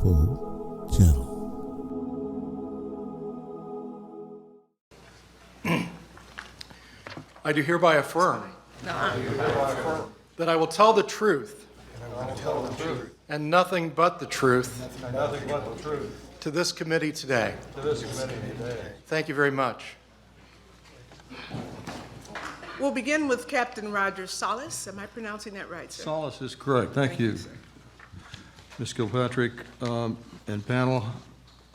UFO Channel. I do hereby affirm that I will tell the truth and nothing but the truth to this committee today. Thank you very much. We'll begin with Captain Roger Solis. Am I pronouncing that right, sir? Solis is correct. Thank you. sir. Ms. Kilpatrick and panel,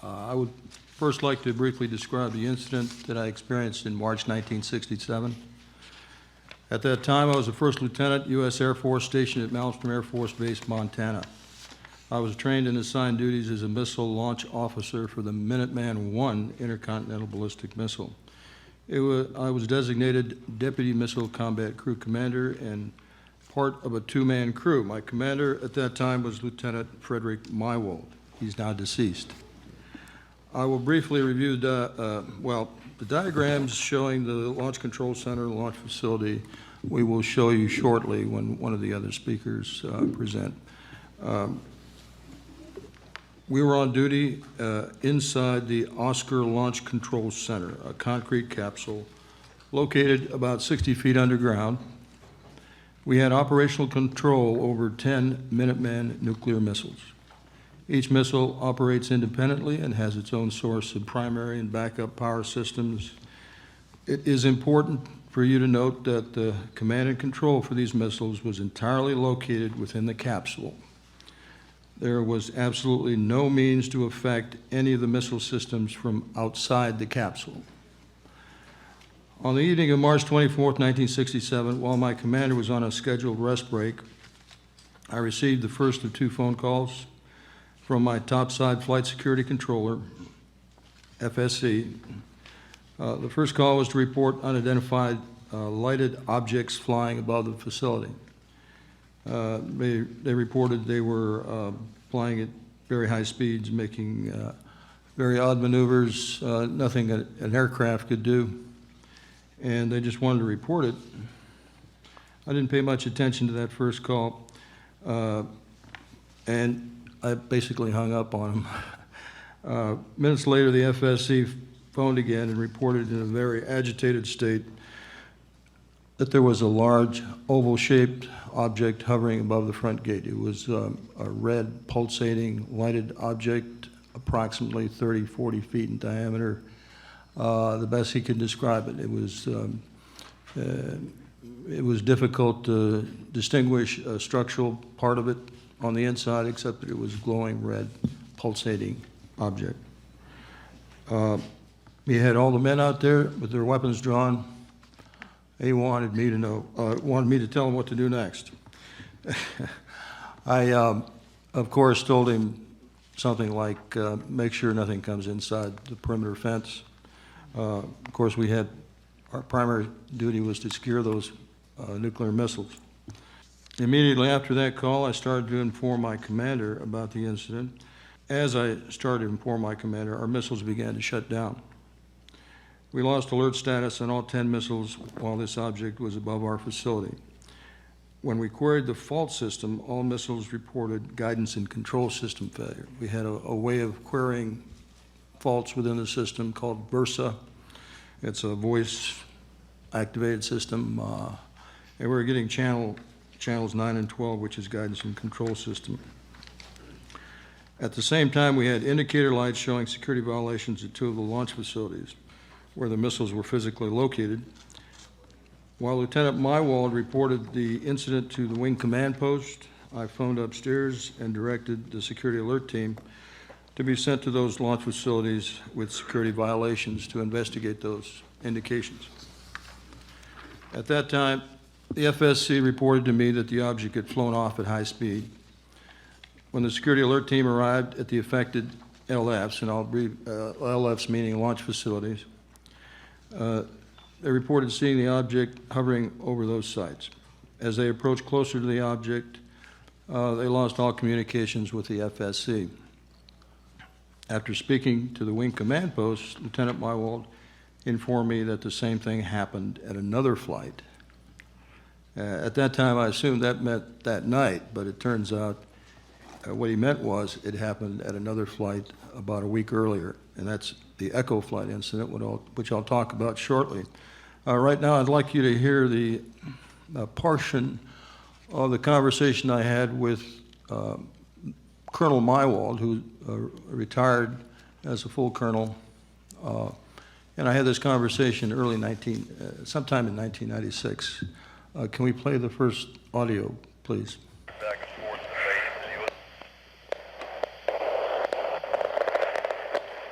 I would first like to briefly describe the incident that I experienced in March 1967. At that time, I was a first lieutenant, U.S. Air Force, stationed at Malmstrom Air Force Base, Montana. I was trained and assigned duties as a missile launch officer for the Minuteman I intercontinental ballistic missile. I was designated Deputy Missile Combat Crew Commander and part of a two-man crew. My commander at that time was Lieutenant Frederick Meiwald. He's now deceased. I will briefly review the diagrams showing the Launch Control Center, launch facility. We will show you shortly when one of the other speakers present. We were on duty inside the Oscar Launch Control Center, a concrete capsule located about 60 feet underground. We had operational control over 10 Minuteman nuclear missiles. Each missile operates independently and has its own source of primary and backup power systems. It is important for you to note that the command and control for these missiles was entirely located within the capsule. There was absolutely no means to affect any of the missile systems from outside the capsule. On the evening of March 24th, 1967, while my commander was on a scheduled rest break, I received the first of two phone calls from my topside flight security controller, FSC. The first call was to report unidentified lighted objects flying above the facility. They reported they were flying at very high speeds, making very odd maneuvers, nothing an aircraft could do, and they just wanted to report it. I didn't pay much attention to that first call, and I basically hung up on them. Minutes later, the FSC phoned again and reported in a very agitated state that there was a large oval-shaped object hovering above the front gate. It was a red, pulsating, lighted object, approximately 30, 40 feet in diameter. The best he could describe it. It was difficult to distinguish a structural part of it on the inside, except that it was glowing red, pulsating object. He had all the men out there with their weapons drawn. He wanted me to tell him what to do next. I, of course, told him something like, make sure nothing comes inside the perimeter fence. Of course, our primary duty was to secure those nuclear missiles. Immediately after that call, I started to inform my commander about the incident. As I started to inform my commander, our missiles began to shut down. We lost alert status on all 10 missiles while this object was above our facility. When we queried the fault system, all missiles reported guidance and control system failure. We had a way of querying faults within the system called VERSA. It's a voice-activated system, and we were getting channels 9 and 12, which is guidance and control system. At the same time, we had indicator lights showing security violations at two of the launch facilities where the missiles were physically located. While Lieutenant Meiwald reported the incident to the wing command post, I phoned upstairs and directed the security alert team to be sent to those launch facilities with security violations to investigate those indications. At that time, the FSC reported to me that the object had flown off at high speed. When the security alert team arrived at the affected LFs, and I'll brief LFs meaning launch facilities, they reported seeing the object hovering over those sites. As they approached closer to the object, they lost all communications with the FSC. After speaking to the wing command post, Lieutenant Meiwald informed me that the same thing happened at another flight. At that time, I assumed that meant that night, but it turns out what he meant was it happened at another flight about a week earlier, and that's the Echo flight incident, which I'll talk about shortly. Right now, I'd like you to hear the portion of the conversation I had with Colonel Mywald, who retired as a full colonel, and I had this conversation sometime in 1996. Can we play the first audio, please? Back and forth in the face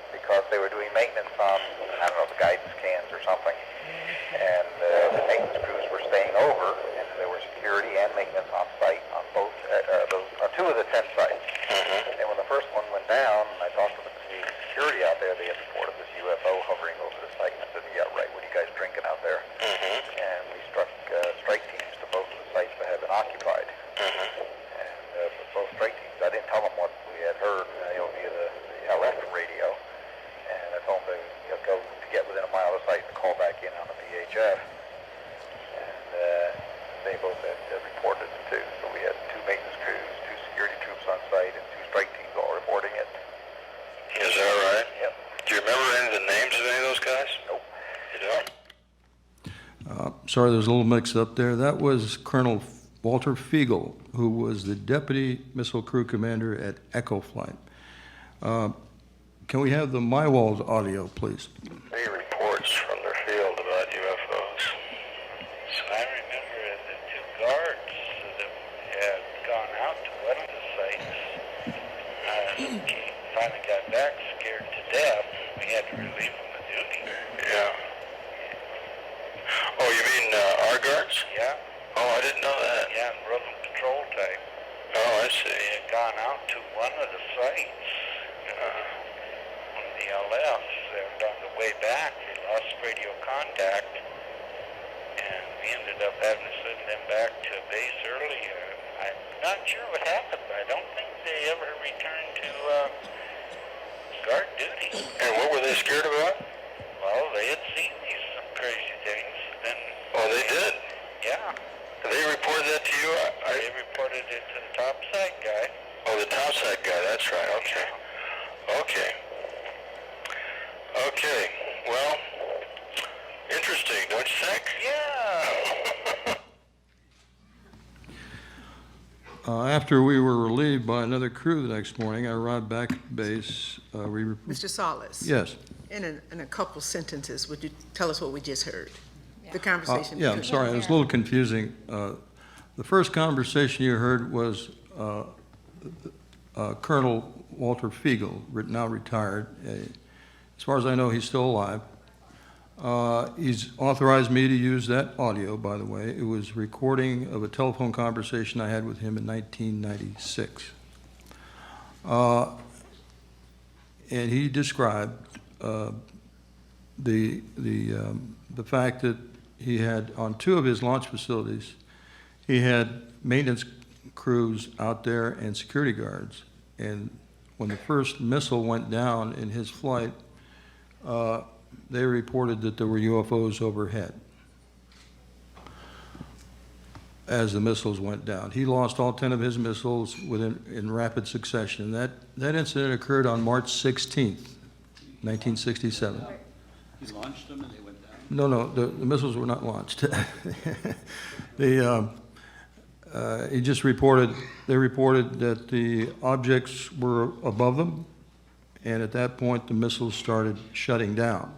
because they were doing maintenance on, I don't know, the guidance cans or something, and the maintenance crews were staying over, and there was security and maintenance on site on both, on 2 of the 10 sites. And when the first one went down, I talked to the security out there. They had reported this UFO hovering over the site, and I said, "Yeah, right. What are you guys drinking out there?" And we struck strike teams to both of the sites that had been occupied. And both strike teams, I didn't tell them what we had heard, via the LF radio, and I told them to go to get within a mile of the site and call back in on the VHF. And they both had reported it too. So we had 2 maintenance crews, 2 security troops on site, and 2 strike teams all reporting it. Is that right? Yep. Do you remember any of the names of any of those guys? Nope. You don't? Sorry, there's a little mix-up there. That was Colonel Walter Fiegel, who was the Deputy Missile Crew Commander at Echo Flight. Can we have the Mywald audio, please? Any reports from their field about UFOs? So I remember the 2 guards that had gone out to one of the sites. Finally got back scared to death. We had to relieve them of duty. Yeah. Oh, you mean our guards? Yeah, Oh, I didn't know that. yeah, and rodent control type. Oh, I see. They had gone out to one of the sites, one of the LFs, and on the way back we lost radio contact, and we ended up having to send them back to base earlier. I'm not sure what happened. I don't think they ever returned to guard duty. And what were they scared about? Well, they had seen these some crazy things. Then, Oh, they did? yeah, They reported that to you? they reported it to the topside guy. Oh, the topside guy. That's right. Okay. Okay. Okay. Well, interesting, don't you think? Yeah. After we were relieved by another crew the next morning, I arrived back at base. Mr. Salas? Yes. In a couple sentences, would you tell us what we just heard? The conversation. Yeah, I'm sorry, it was a little confusing. The first conversation you heard was Colonel Walter Fiegel, now retired. As far as I know, he's still alive. He's authorized me to use that audio, by the way. It was a recording of a telephone conversation I had with him in 1996. And he described the fact that he had, on 2 of his launch facilities, he had maintenance crews out there and security guards. And when the first missile went down in his flight, they reported that there were UFOs overhead as the missiles went down. He lost all 10 of his missiles in rapid succession. That incident occurred on March 16th, 1967. He launched them and they went down? No, the missiles were not launched. He just reported, they reported that the objects were above them, and at that point, the missiles started shutting down.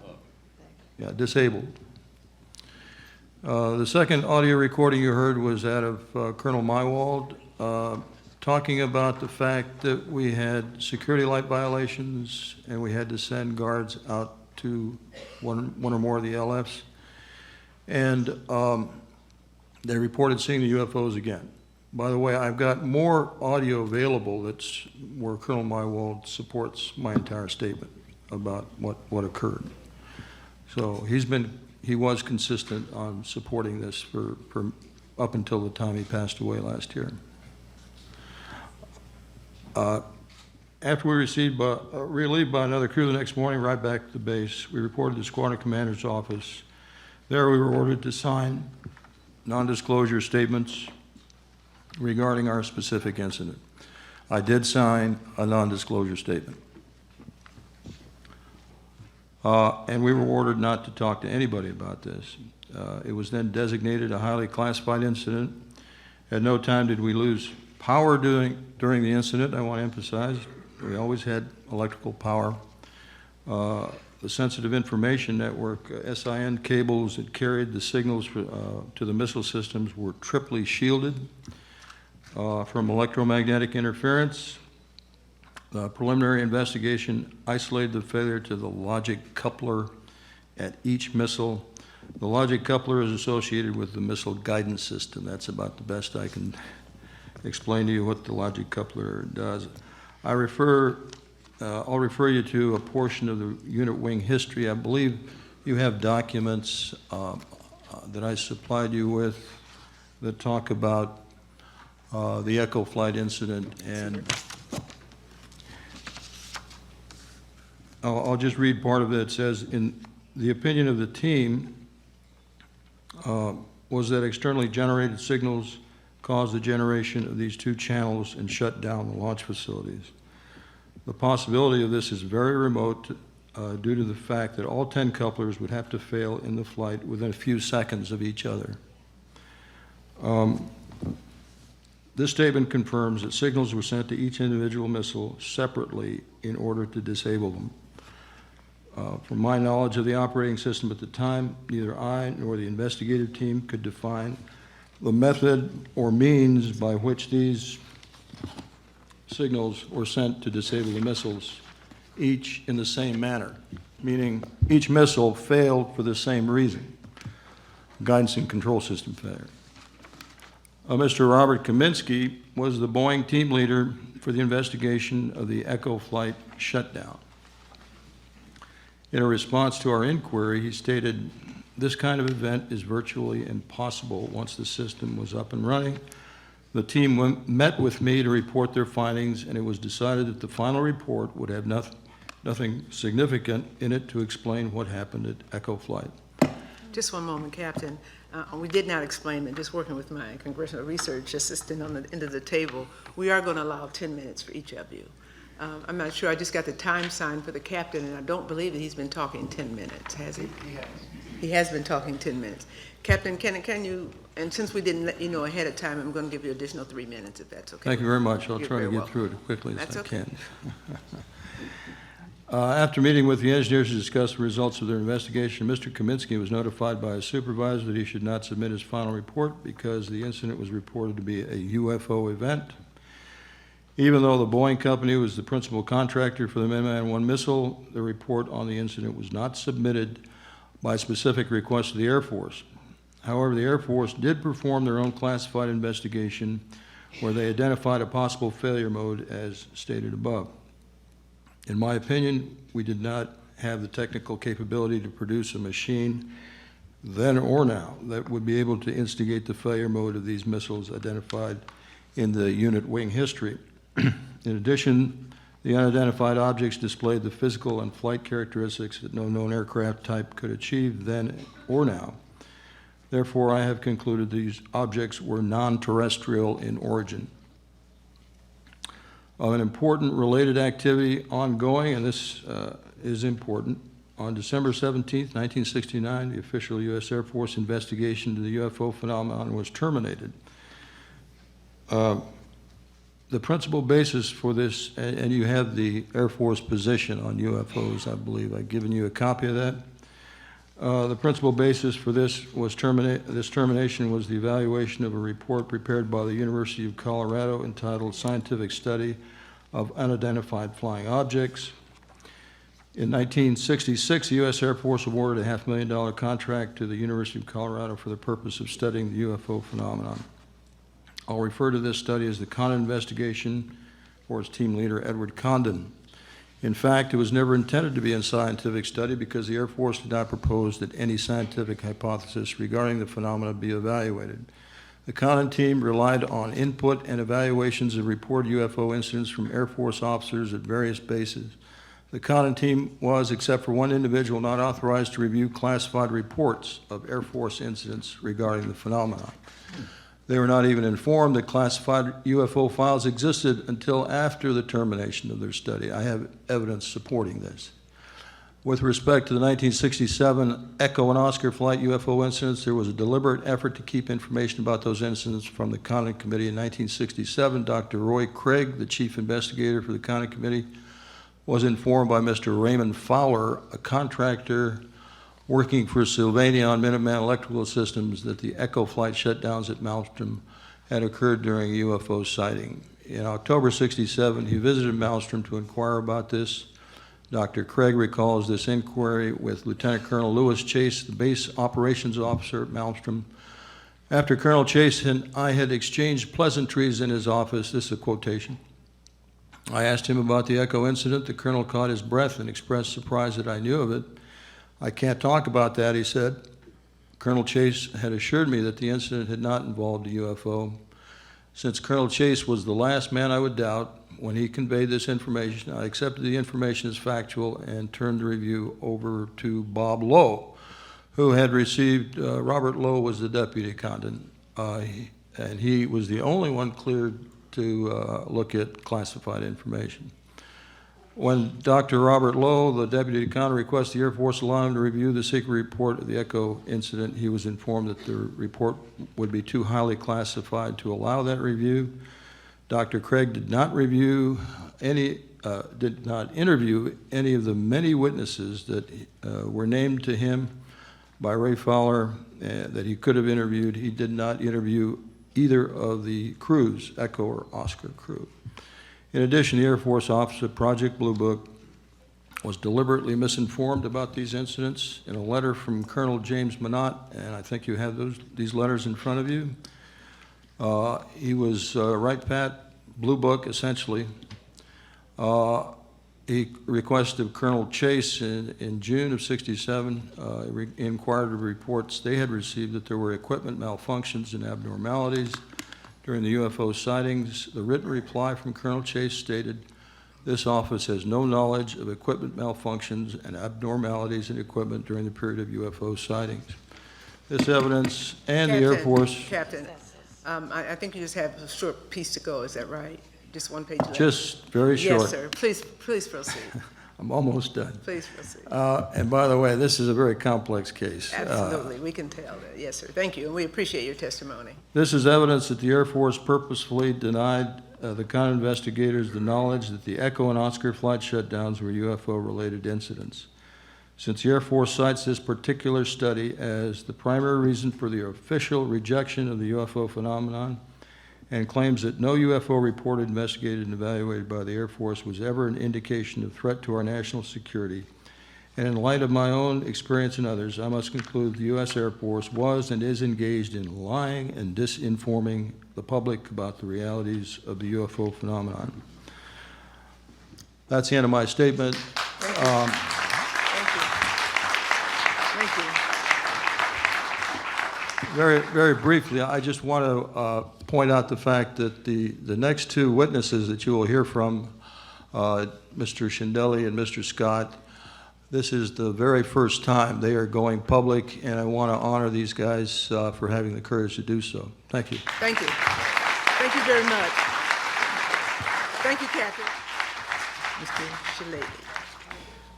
Yeah, disabled. The second audio recording you heard was that of Colonel Mywald, talking about the fact that we had security light violations and we had to send guards out to one or more of the LFs. And they reported seeing the UFOs again. By the way, I've got more audio available that's where Colonel Mywald supports my entire statement about what occurred. So he was consistent on supporting this for up until the time he passed away last year. After we relieved by another crew the next morning, right back to the base, we reported to the squadron commander's office. There we were ordered to sign non-disclosure statements regarding our specific incident. I did sign a non-disclosure statement. And we were ordered not to talk to anybody about this. It was then designated a highly classified incident. At no time did we lose power during the incident. I want to emphasize, we always had electrical power. The sensitive information network, SIN cables that carried the signals to the missile systems were triply shielded from electromagnetic interference. The preliminary investigation isolated the failure to the logic coupler at each missile. The logic coupler is associated with the missile guidance system. That's about the best I can explain to you what the logic coupler does. I'll refer you to a portion of the unit wing history. I believe you have documents that I supplied you with that talk about the Echo flight incident, and I'll just read part of it. It says, in the opinion of the team, was that externally generated signals caused the generation of these two channels and shut down the launch facilities. The possibility of this is very remote due to the fact that all 10 couplers would have to fail in the flight within a few seconds of each other. This statement confirms that signals were sent to each individual missile separately in order to disable them. From my knowledge of the operating system at the time, neither I nor the investigative team could define the method or means by which these signals were sent to disable the missiles, each in the same manner, meaning each missile failed for the same reason, guidance and control system failure. Mr. Robert Kaminsky was the Boeing team leader for the investigation of the Echo flight shutdown. In a response to our inquiry, he stated, "This kind of event is virtually impossible once the system was up and running. The team met with me to report their findings, and it was decided that the final report would have nothing significant in it to explain what happened at Echo flight." Just one moment, Captain. We did not explain it, just working with my congressional research assistant on the end of the table. We are going to allow 10 minutes for each of you. I'm not sure, I just got the time sign for the captain, and I don't believe that he's been talking 10 minutes, has he? He has. He has been talking 10 minutes. Captain, can you, and since we didn't let you know ahead of time, I'm going to give you additional 3 minutes, if that's okay. Thank you very much. I'll You're try to very get welcome. through it as quickly as That's I okay. can. After meeting with the engineers to discuss the results of their investigation, Mr. Kaminsky was notified by his supervisor that he should not submit his final report because the incident was reported to be a UFO event. Even though the Boeing company was the principal contractor for the Minuteman I missile, the report on the incident was not submitted by specific request to the Air Force. However, the Air Force did perform their own classified investigation where they identified a possible failure mode as stated above. In my opinion, we did not have the technical capability to produce a machine then or now that would be able to instigate the failure mode of these missiles identified in the unit wing history. In addition, the unidentified objects displayed the physical and flight characteristics that no known aircraft type could achieve then or now. Therefore, I have concluded these objects were non-terrestrial in origin. An important related activity ongoing, and this is important, on December 17th, 1969, the official U.S. Air Force investigation into the UFO phenomenon was terminated. The principal basis for this, and you have the Air Force position on UFOs, I believe. I've given you a copy of that. The principal basis for this termination was the evaluation of a report prepared by the University of Colorado entitled Scientific Study of Unidentified Flying Objects. In 1966, the U.S. Air Force awarded a $500,000 contract to the University of Colorado for the purpose of studying the UFO phenomenon. I'll refer to this study as the Condon investigation, or its team leader, Edward Condon. In fact, it was never intended to be a scientific study because the Air Force did not propose that any scientific hypothesis regarding the phenomena be evaluated. The Condon team relied on input and evaluations of reported UFO incidents from Air Force officers at various bases. The Condon team was, except for one individual, not authorized to review classified reports of Air Force incidents regarding the phenomenon. They were not even informed that classified UFO files existed until after the termination of their study. I have evidence supporting this. With respect to the 1967 Echo and Oscar flight UFO incidents, there was a deliberate effort to keep information about those incidents from the Conduct Committee. In 1967, Dr. Roy Craig, the chief investigator for the Conduct Committee, was informed by Mr. Raymond Fowler, a contractor working for Sylvania on Minuteman Electrical Systems, that the Echo flight shutdowns at Malmstrom had occurred during a UFO sighting. In October '67, he visited Malmstrom to inquire about this. Dr. Craig recalls this inquiry with Lieutenant Colonel Lewis Chase, the base operations officer at Malmstrom. After Colonel Chase and I had exchanged pleasantries in his office, this is a quotation, I asked him about the Echo incident. The colonel caught his breath and expressed surprise that I knew of it. I can't talk about that, he said. Colonel Chase had assured me that the incident had not involved a UFO. Since Colonel Chase was the last man I would doubt, when he conveyed this information, I accepted the information as factual and turned the review over to Bob Lowe, who had received, Robert Lowe was the deputy commandant, and he was the only one cleared to look at classified information. When Dr. Robert Lowe, the deputy commandant, requested the Air Force allow him to review the secret report of the Echo incident, he was informed that the report would be too highly classified to allow that review. Dr. Craig did not interview any of the many witnesses that were named to him by Ray Fowler that he could have interviewed. He did not interview either of the crews, Echo or Oscar crew. In addition, the Air Force Office of Project Blue Book was deliberately misinformed about these incidents. In a letter from Colonel James Minot, and I think you have these letters in front of you, he was right pat, Blue Book essentially. He requested of Colonel Chase in June of '67, inquired of reports they had received that there were equipment malfunctions and abnormalities during the UFO sightings. The written reply from Colonel Chase stated, this office has no knowledge of equipment malfunctions and abnormalities in equipment during the period of UFO sightings. This evidence and the Air Force... Captain, I think you just have a short piece to go, is that right? Just one page left? Just very short. Yes, sir. Please proceed. I'm almost done. Please proceed. And by the way, this is a very complex case. Absolutely, we can tell that. Yes, sir. Thank you, and we appreciate your testimony. This is evidence that the Air Force purposefully denied the Con investigators the knowledge that the Echo and Oscar flight shutdowns were UFO-related incidents. Since the Air Force cites this particular study as the primary reason for the official rejection of the UFO phenomenon, and claims that no UFO reported, investigated, and evaluated by the Air Force was ever an indication of threat to our national security. And in light of my own experience and others, I must conclude the U.S. Air Force was and is engaged in lying and disinforming the public about the realities of the UFO phenomenon. That's the end of my statement. Thank you. Thank you. Very, very briefly, I just want to point out the fact that the next two witnesses that you will hear from, Mr. Shindelli and Mr. Scott, this is the very first time they are going public, and I want to honor these guys for having the courage to do so. Thank you. Thank you. Thank you very much. Thank you, Captain. Mr. Shillelagh.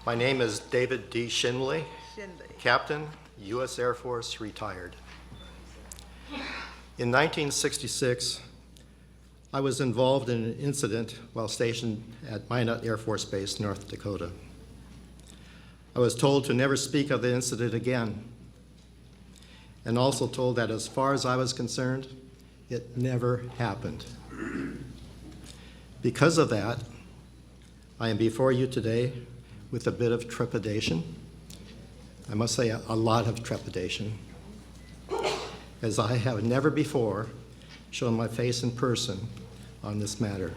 My name is David D. Shinley, Shinley. Captain, U.S. Air Force, retired. In 1966, I was involved in an incident while stationed at Minot Air Force Base, North Dakota. I was told to never speak of the incident again, and also told that as far as I was concerned, it never happened. Because of that, I am before you today with a bit of trepidation. I must say a lot of trepidation, as I have never before shown my face in person on this matter.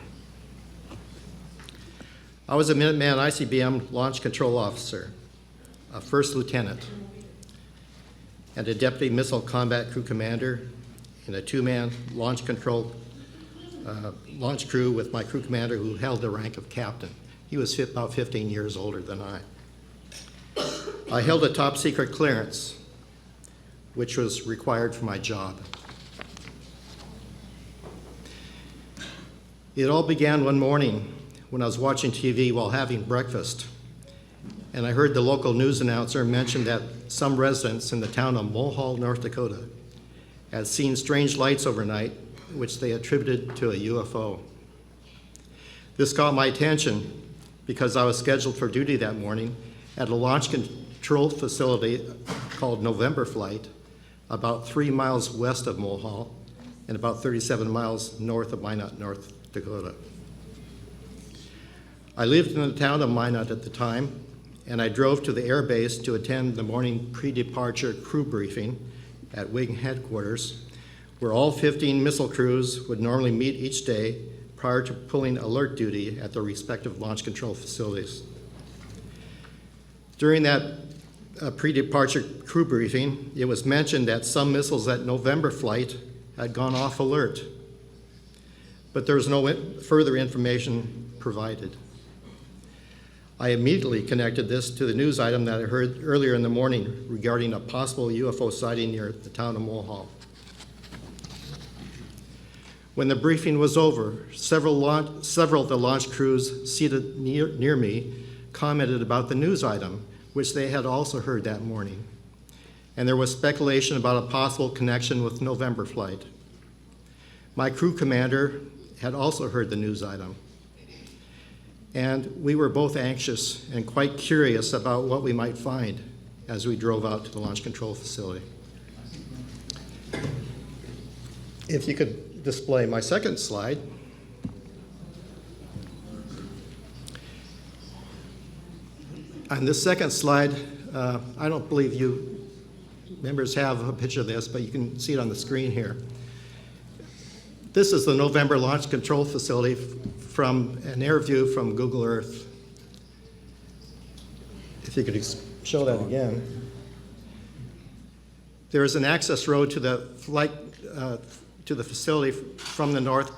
I was a Minuteman ICBM launch control officer, a first lieutenant, and a deputy missile combat crew commander in a two-man launch crew with my crew commander who held the rank of captain. He was about 15 years older than I. I held a top secret clearance, which was required for my job. It all began one morning when I was watching TV while having breakfast, and I heard the local news announcer mention that some residents in the town of Mulhall, North Dakota, had seen strange lights overnight, which they attributed to a UFO. This caught my attention because I was scheduled for duty that morning at a launch control facility called November Flight, about 3 miles west of Mulhall and about 37 miles north of Minot, North Dakota. I lived in the town of Minot at the time, and I drove to the air base to attend the morning pre-departure crew briefing at wing headquarters, where all 15 missile crews would normally meet each day prior to pulling alert duty at their respective launch control facilities. During that pre-departure crew briefing, it was mentioned that some missiles at November Flight had gone off alert, but there was no further information provided. I immediately connected this to the news item that I heard earlier in the morning regarding a possible UFO sighting near the town of Mulhall. When the briefing was over, several of the launch crews seated near me commented about the news item, which they had also heard that morning. And there was speculation about a possible connection with November Flight. My crew commander had also heard the news item. And we were both anxious and quite curious about what we might find as we drove out to the launch control facility. If you could display my second slide. On this second slide, I don't believe you members have a picture of this, but you can see it on the screen here. This is the November Launch Control Facility from an air view from Google Earth. If you could show that again. There is an access road to the flight to the facility from the north,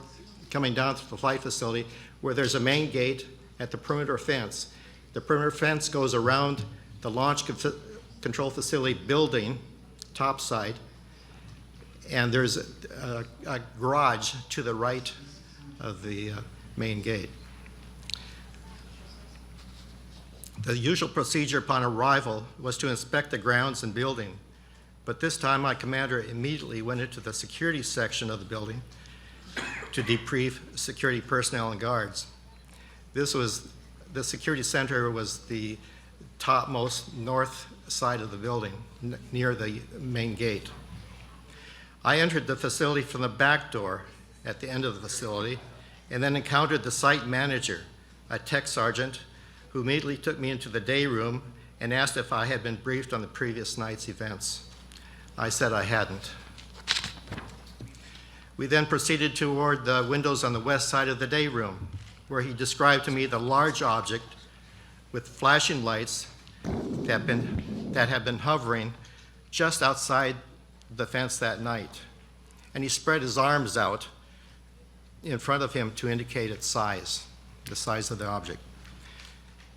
coming down to the flight facility, where there's a main gate at the perimeter fence. The perimeter fence goes around the launch control facility building, top side, and there's a garage to the right of the main gate. The usual procedure upon arrival was to inspect the grounds and building, but this time my commander immediately went into the security section of the building to debrief security personnel and guards. The security center was the topmost north side of the building, near the main gate. I entered the facility from the back door at the end of the facility, and then encountered the site manager, a tech sergeant, who immediately took me into the day room and asked if I had been briefed on the previous night's events. I said I hadn't. We then proceeded toward the windows on the west side of the day room, where he described to me the large object with flashing lights that had been hovering just outside the fence that night. And he spread his arms out in front of him to indicate its size, the size of the object.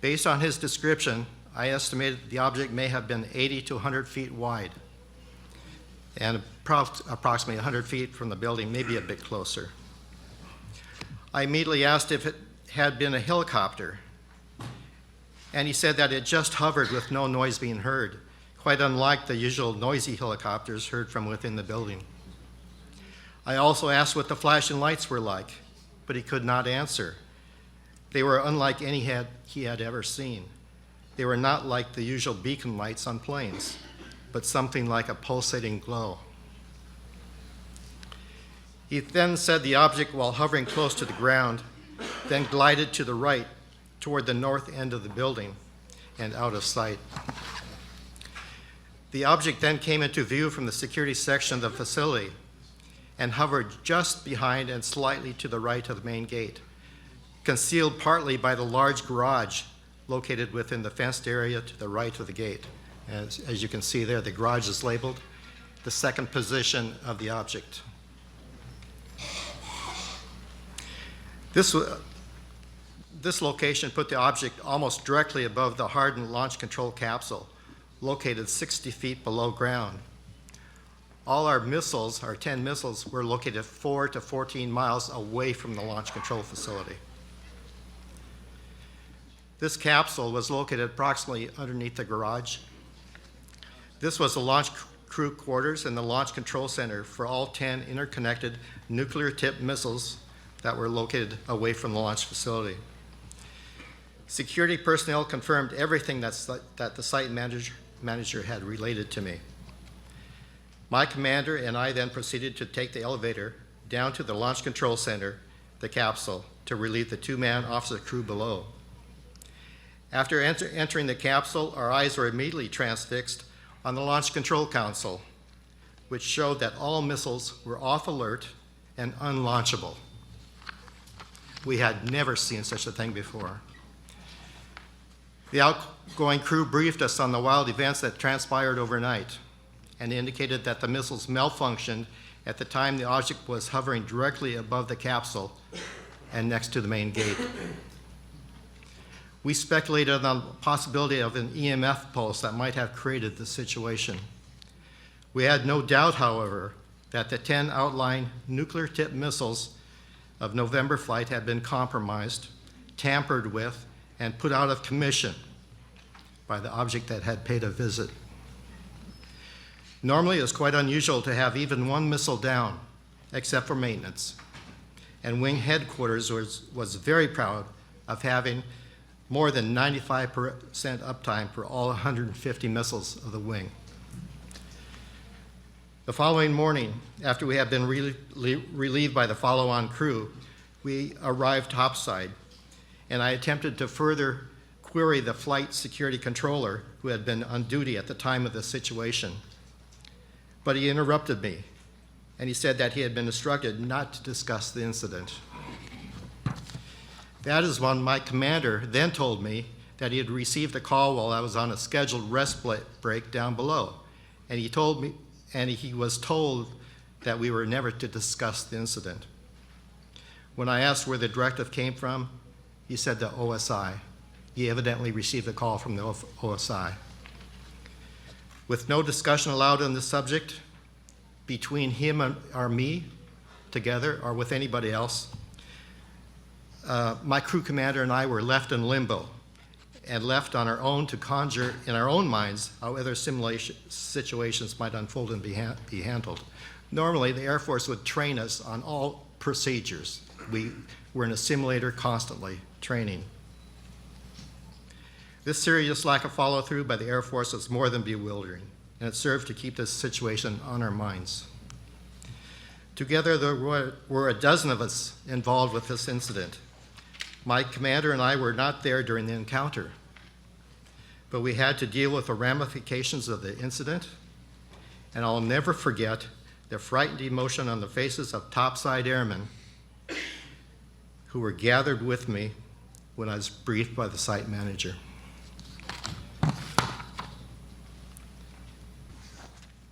Based on his description, I estimated the object may have been 80 to 100 feet wide and approximately 100 feet from the building, maybe a bit closer. I immediately asked if it had been a helicopter, and he said that it just hovered with no noise being heard, quite unlike the usual noisy helicopters heard from within the building. I also asked what the flashing lights were like, but he could not answer. They were unlike any he had ever seen. They were not like the usual beacon lights on planes, but something like a pulsating glow. He then said the object, while hovering close to the ground, then glided to the right toward the north end of the building and out of sight. The object then came into view from the security section of the facility and hovered just behind and slightly to the right of the main gate, concealed partly by the large garage located within the fenced area to the right of the gate. As you can see there, the garage is labeled the second position of the object. This location put the object almost directly above the hardened launch control capsule, located 60 feet below ground. All our missiles, our 10 missiles, were located 4 to 14 miles away from the launch control facility. This capsule was located approximately underneath the garage. This was the launch crew quarters and the launch control center for all 10 interconnected nuclear-tipped missiles that were located away from the launch facility. Security personnel confirmed everything that the site manager had related to me. My commander and I then proceeded to take the elevator down to the launch control center, the capsule, to relieve the two-man officer crew below. After entering the capsule, our eyes were immediately transfixed on the Launch Control Console, which showed that all missiles were off alert and unlaunchable. We had never seen such a thing before. The outgoing crew briefed us on the wild events that transpired overnight and indicated that the missiles malfunctioned at the time the object was hovering directly above the capsule and next to the main gate. We speculated on the possibility of an EMF pulse that might have created the situation. We had no doubt, however, that the 10 outlying nuclear-tipped missiles of November flight had been compromised, tampered with, and put out of commission by the object that had paid a visit. Normally, it's quite unusual to have even one missile down, except for maintenance. And Wing Headquarters was very proud of having more than 95% uptime for all 150 missiles of the wing. The following morning, after we had been relieved by the follow-on crew, we arrived topside, and I attempted to further query the flight security controller who had been on duty at the time of the situation. But he interrupted me, and he said that he had been instructed not to discuss the incident. That is when my commander then told me that he had received a call while I was on a scheduled rest break down below, and he was told that we were never to discuss the incident. When I asked where the directive came from, he said the OSI. He evidently received a call from the OSI. With no discussion allowed on the subject between him or me together or with anybody else, my crew commander and I were left in limbo and left on our own to conjure in our own minds how other situations might unfold and be handled. Normally, the Air Force would train us on all procedures. We were in a simulator constantly training. This serious lack of follow-through by the Air Force was more than bewildering, and it served to keep this situation on our minds. Together, there were a dozen of us involved with this incident. My commander and I were not there during the encounter, but we had to deal with the ramifications of the incident, and I'll never forget the frightened emotion on the faces of topside airmen who were gathered with me when I was briefed by the site manager.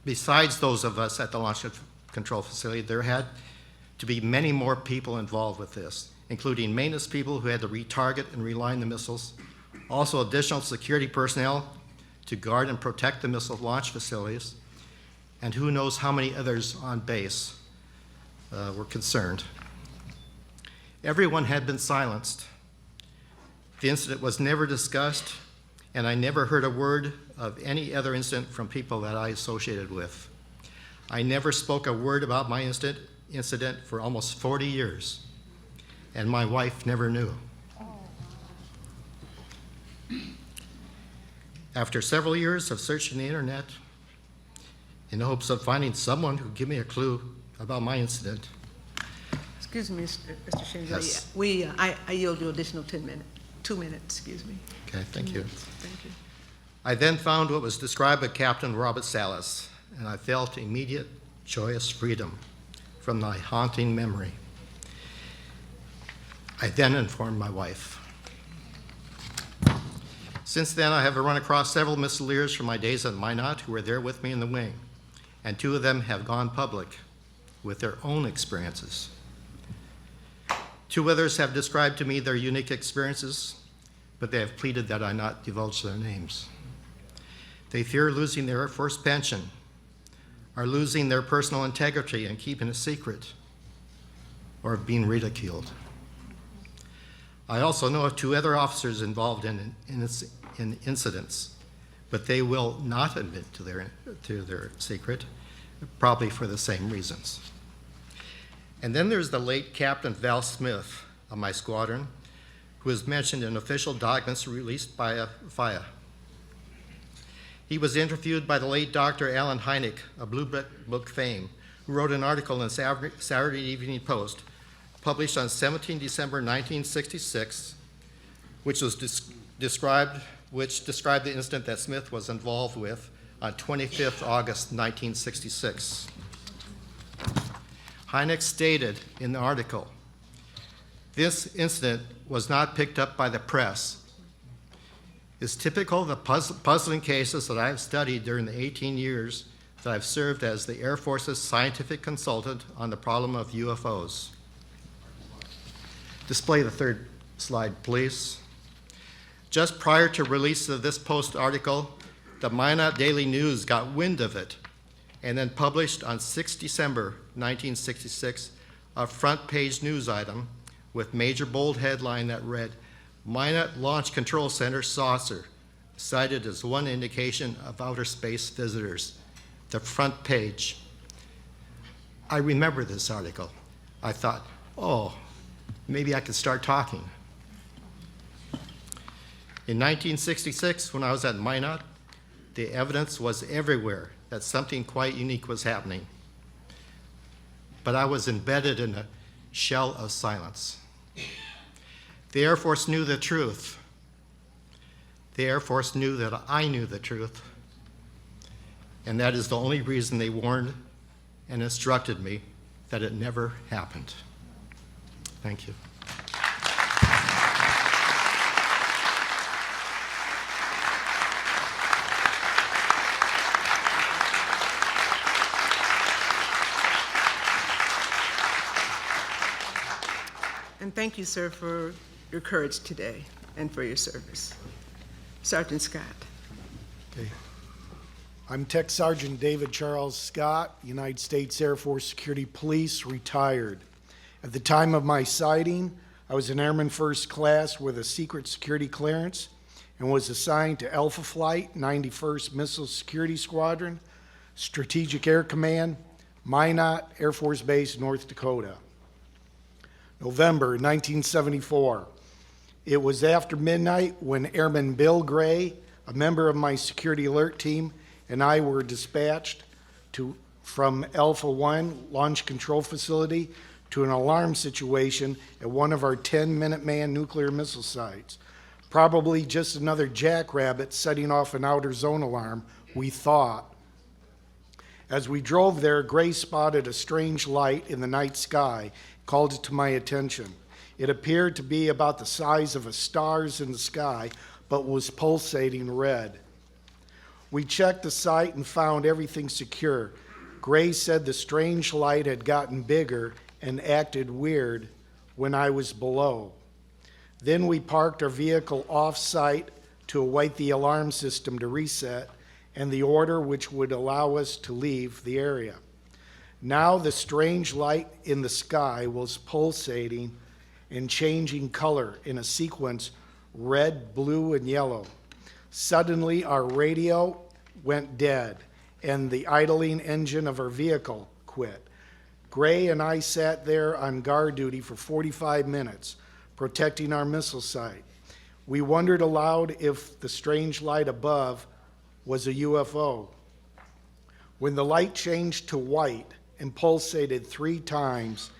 Besides those of us at the launch control facility, there had to be many more people involved with this, including maintenance people who had to retarget and reline the missiles, also additional security personnel to guard and protect the missile launch facilities, and who knows how many others on base were concerned. Everyone had been silenced. The incident was never discussed, and I never heard a word of any other incident from people that I associated with. I never spoke a word about my incident for almost 40 years, and my wife never knew. After several years of searching the internet in hopes of finding someone who would give me a clue about my incident. Excuse me, Mr. Shinzo. Yes. I yield you additional 2 minutes, excuse me. Okay, thank you. Thank you. I then found what was described by Captain Robert Salas, and I felt immediate, joyous freedom from my haunting memory. I then informed my wife. Since then, I have run across several missileers from my days at Minot who were there with me in the wing, and 2 of them have gone public with their own experiences. 2 others have described to me their unique experiences, but they have pleaded that I not divulge their names. They fear losing their Air Force pension. are losing their personal integrity and keeping a secret, or being ridiculed. I also know of 2 other officers involved in incidents, but they will not admit to their secret, probably for the same reasons. And then there's the late Captain Val Smith of my squadron, who is mentioned in official documents released by FIA. He was interviewed by the late Dr. Alan Hynek of Blue Book fame, who wrote an article in the Saturday Evening Post, published on 17 December 1966, which described the incident that Smith was involved with on 25th August 1966. Hynek stated in the article, "This incident was not picked up by the press. It's typical of the puzzling cases that I have studied during the 18 years that I've served as the Air Force's scientific consultant on the problem of UFOs." Display the 3rd slide, please. Just prior to release of this Post article, the Minot Daily News got wind of it and then published on 6 December 1966 a front-page news item with major bold headline that read, "Minot Launch Control Center saucer cited as one indication of outer space visitors." The front page. I remember this article. I thought, oh, maybe I could start talking. In 1966, when I was at Minot, the evidence was everywhere that something quite unique was happening. But I was embedded in a shell of silence. The Air Force knew the truth. The Air Force knew that I knew the truth. And that is the only reason they warned and instructed me that it never happened. Thank you. And thank you, sir, for your courage today and for your service. Sergeant Scott. Okay. I'm Tech Sergeant David Charles Scott, United States Air Force Security Police, retired. At the time of my sighting, I was an Airman First Class with a secret security clearance and was assigned to Alpha Flight, 91st Missile Security Squadron, Strategic Air Command, Minot Air Force Base, North Dakota. November 1974. It was after midnight when Airman Bill Gray, a member of my security alert team, and I were dispatched from Alpha 1 Launch Control Facility to an alarm situation at one of our 10 Minuteman nuclear missile sites. Probably just another jackrabbit setting off an outer zone alarm, we thought. As we drove there, Gray spotted a strange light in the night sky, called it to my attention. It appeared to be about the size of a stars in the sky, but was pulsating red. We checked the site and found everything secure. Gray said the strange light had gotten bigger and acted weird when I was below. Then we parked our vehicle off-site to await the alarm system to reset and the order which would allow us to leave the area. Now the strange light in the sky was pulsating and changing color in a sequence red, blue, and yellow. Suddenly our radio went dead and the idling engine of our vehicle quit. Gray and I sat there on guard duty for 45 minutes, protecting our missile site. We wondered aloud if the strange light above was a UFO. When the light changed to white and pulsated 3 times,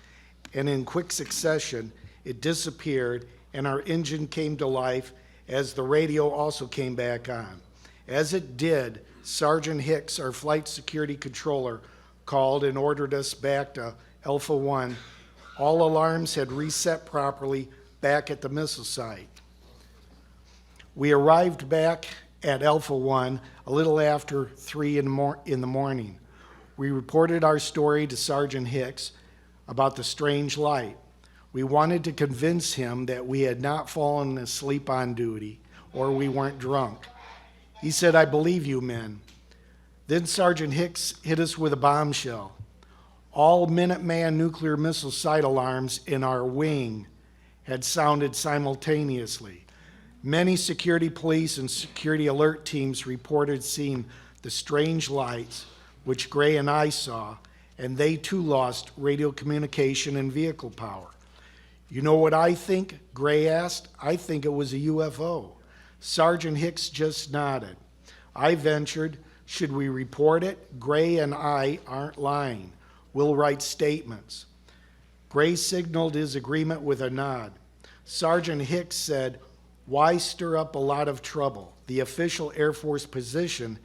and in quick succession, it disappeared and our engine came to life as the radio also came back on. As it did, Sergeant Hicks, our flight security controller, called and ordered us back to Alpha 1. All alarms had reset properly back at the missile site. We arrived back at Alpha 1 a little after 3 in the morning. We reported our story to Sergeant Hicks about the strange light. We wanted to convince him that we had not fallen asleep on duty or we weren't drunk. He said, "I believe you men. Then Sergeant Hicks hit us with a bombshell. All Minuteman nuclear missile site alarms in our wing had sounded simultaneously. Many security police and security alert teams reported seeing the strange lights, which Gray and I saw, and they too lost radio communication and vehicle power. You know what I think? Gray asked. I think it was a UFO. Sergeant Hicks just nodded. I ventured, should we report it? Gray and I aren't lying. We'll write statements. Gray signaled his agreement with a nod. Sergeant Hicks said, why stir up a lot of trouble? The official Air Force position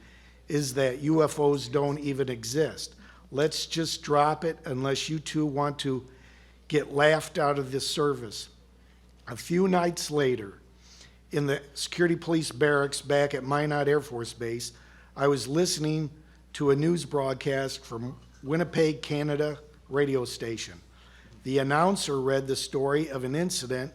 is that UFOs don't even exist. Let's just drop it unless you two want to get laughed out of this service. A few nights later, in the security police barracks back at Minot Air Force Base, I was listening to a news broadcast from Winnipeg, Canada radio station. The announcer read the story of an incident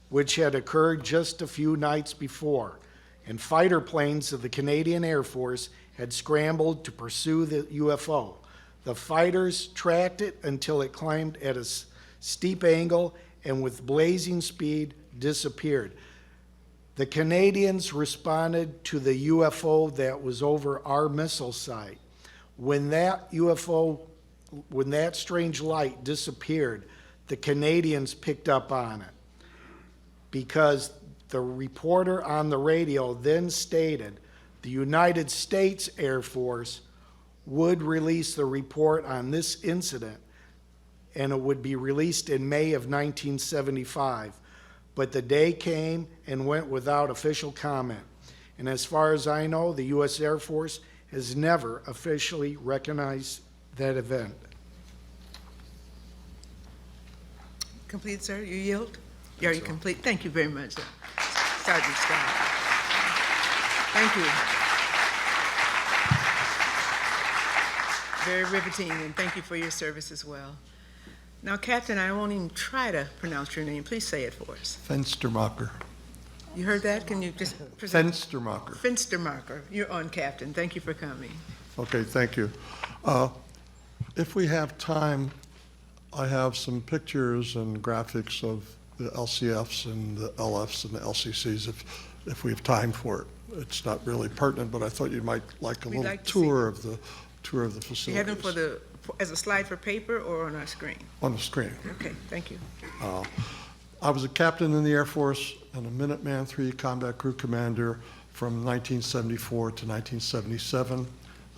which had occurred just a few nights before, and fighter planes of the Canadian Air Force had scrambled to pursue the UFO. The fighters tracked it until it climbed at a steep angle and with blazing speed disappeared. The Canadians responded to the UFO that was over our missile site. When that strange light disappeared, the Canadians picked up on it because the reporter on the radio then stated the United States Air Force would release the report on this incident, and it would be released in May of 1975. But the day came and went without official comment. And as far as I know, the U.S. Air Force has never officially recognized that event. Complete, sir? You yield? Are you complete? Thank you very much, Sergeant Scott. Thank you. Very riveting, and thank you for your service as well. Now, Captain, I won't even try to pronounce your name. Please say it for us. Fenstermacher. You heard that? Can you just present? Fenstermacher. Fenstermacher. You're on, Captain. Thank you for coming. Okay, thank you. If we have time, I have some pictures and graphics of the LCFs and the LFs and the LCCs if we have time for it. It's not really pertinent, but I thought you might like a We'd little like to tour of the facilities. You have them as a slide for paper or on our screen? On the screen. Okay, thank you. I was a captain in the Air Force and a Minuteman III Combat Crew Commander from 1974 to 1977.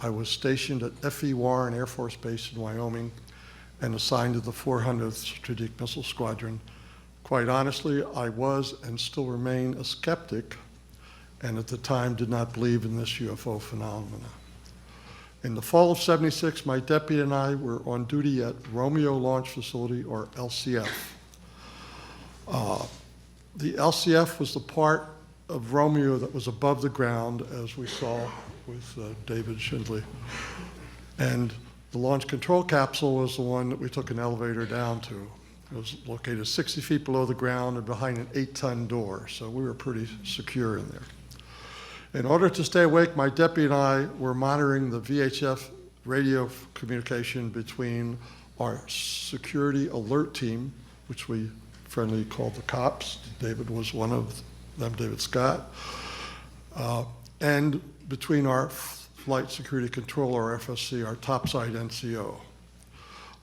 I was stationed at F.E. Warren Air Force Base in Wyoming and assigned to the 400th Strategic Missile Squadron. Quite honestly, I was and still remain a skeptic, and at the time did not believe in this UFO phenomena. In the fall of '76, my deputy and I were on duty at Romeo Launch Facility, or LCF. The LCF was the part of Romeo that was above the ground, as we saw with David Schindley. And the launch control capsule was the one that we took an elevator down to. It was located 60 feet below the ground and behind an 8-ton door, so we were pretty secure in there. In order to stay awake, my deputy and I were monitoring the VHF radio communication between our security alert team, which we friendly called the cops. David was one of them, David Scott, and between our flight security controller, FSC, our topside NCO.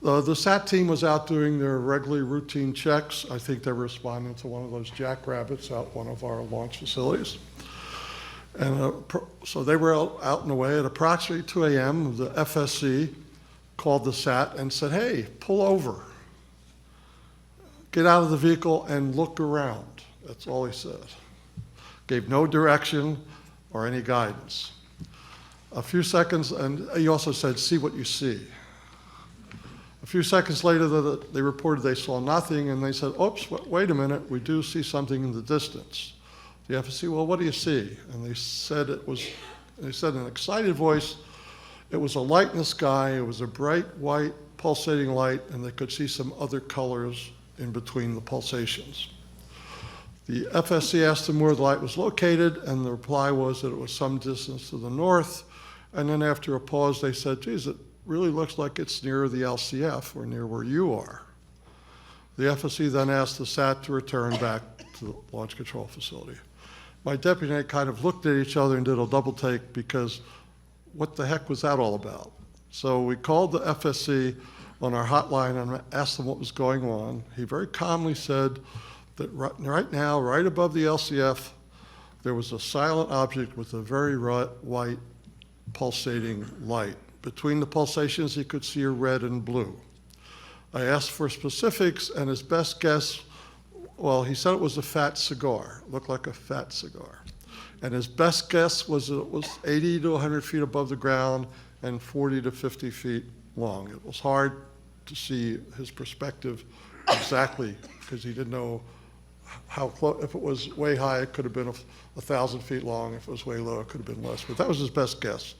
The SAT team was out doing their regularly routine checks. I think they were responding to one of those jackrabbits out one of our launch facilities. And so they were out and away. At approximately 2 a.m., the FSC called the SAT and said, hey, pull over. Get out of the vehicle and look around. That's all he said. Gave no direction or any guidance. A few seconds, and he also said, see what you see. A few seconds later, they reported they saw nothing, and they said, oops, wait a minute, we do see something in the distance. The FSC, well, what do you see? And they said in an excited voice, it was a light in the sky, it was a bright white pulsating light, and they could see some other colors in between the pulsations. The FSC asked them where the light was located, and the reply was that it was some distance to the north, And then after a pause, they said, geez, it really looks like it's near the LCF or near where you are. The FSC then asked the SAT to return back to the launch control facility. My deputy and I kind of looked at each other and did a double take because what the heck was that all about? So we called the FSC on our hotline and asked them what was going on. He very calmly said that right now, right above the LCF, there was a silent object with a very white pulsating light. Between the pulsations, he could see a red and blue. I asked for specifics, and his best guess, well, he said it was a fat cigar. It looked like a fat cigar. And his best guess was that it was 80 to 100 feet above the ground and 40 to 50 feet long. It was hard to see his perspective exactly because he didn't know how close. If it was way high, it could have been 1,000 feet long. If it was way low, it could have been less. But that was his best guess.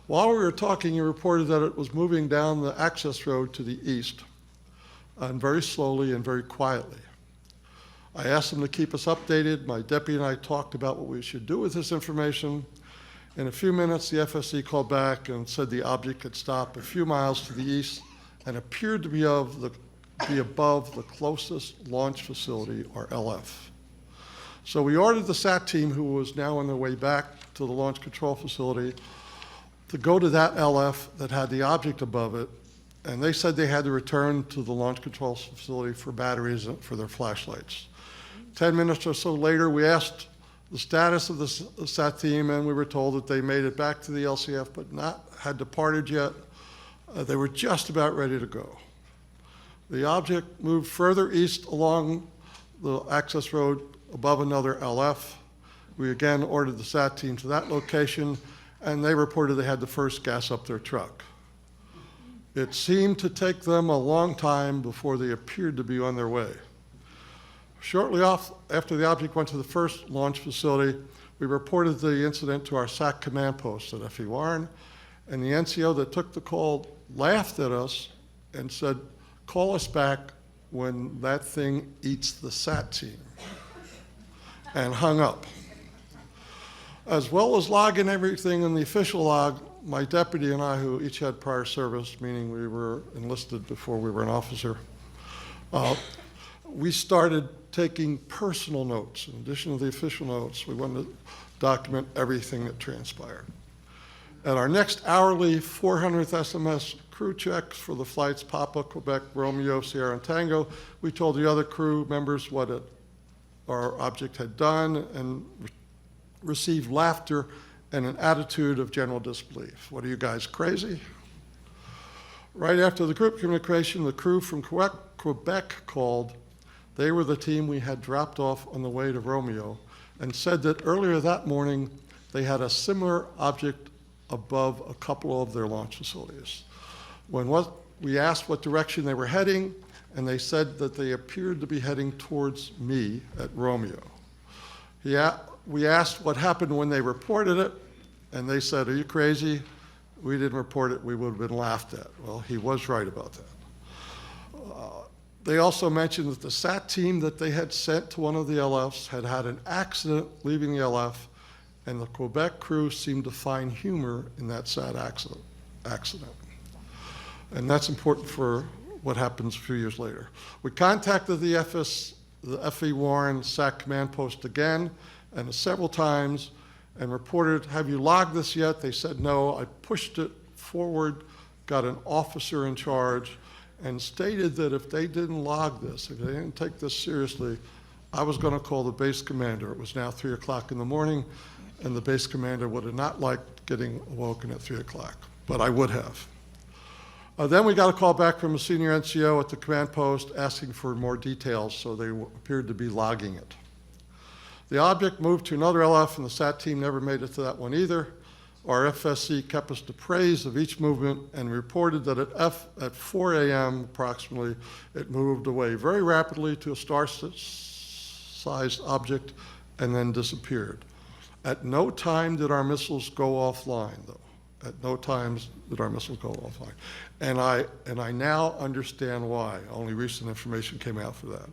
While we were talking, he reported that it was moving down the access road to the east, and very slowly and very quietly. I asked him to keep us updated. My deputy and I talked about what we should do with this information. In a few minutes, the FSC called back and said the object had stopped a few miles to the east and appeared to be above the closest launch facility, or LF. So we ordered the SAT team, who was now on their way back to the launch control facility, to go to that LF that had the object above it, and they said they had to return to the launch control facility for batteries and for their flashlights. 10 minutes or so later, we asked the status of the SAT team, and we were told that they made it back to the LCF, but had departed yet. They were just about ready to go. The object moved further east along the access road above another LF. We again ordered the SAT team to that location, and they reported they had to first gas up their truck. It seemed to take them a long time before they appeared to be on their way. Shortly after the object went to the first launch facility, we reported the incident to our SAC command post at FE Warren, and the NCO that took the call laughed at us and said, call us back when that thing eats the SAT team, and hung up. As well as logging everything in the official log, my deputy and I, who each had prior service, meaning we were enlisted before we were an officer, we started taking personal notes. In addition to the official notes, we wanted to document everything that transpired. At our next hourly 400th SMS crew checks for the flights Papa, Quebec, Romeo, Sierra, and Tango, we told the other crew members what our object had done and received laughter and an attitude of general disbelief. What are you guys, crazy? Right after the group communication, the crew from Quebec called. They were the team we had dropped off on the way to Romeo and said that earlier that morning they had a similar object above a couple of their launch facilities. We asked what direction they were heading, and they said that they appeared to be heading towards me at Romeo. We asked what happened when they reported it, and they said, are you crazy? We didn't report it, we would have been laughed at. Well, he was right about that. They also mentioned that the SAT team that they had sent to one of the LFs had had an accident leaving the LF, and the Quebec crew seemed to find humor in that SAT accident. And that's important for what happens a few years later. We contacted the FE Warren SAC command post again, and several times, and reported, have you logged this yet? They said no. I pushed it forward, got an officer in charge, and stated that if they didn't log this, if they didn't take this seriously, I was going to call the base commander. It was now 3 o'clock in the morning, and the base commander would have not liked getting awoken at 3 o'clock, but I would have. Then we got a call back from a senior NCO at the command post asking for more details, so they appeared to be logging it. The object moved to another LF, and the SAT team never made it to that one either. Our FSC kept us appraised of each movement and reported that at 4 a.m. approximately, it moved away very rapidly to a star-sized object and then disappeared. At no time did our missiles go offline, though. At no times did our missiles go offline. And I now understand why. Only recent information came out for that.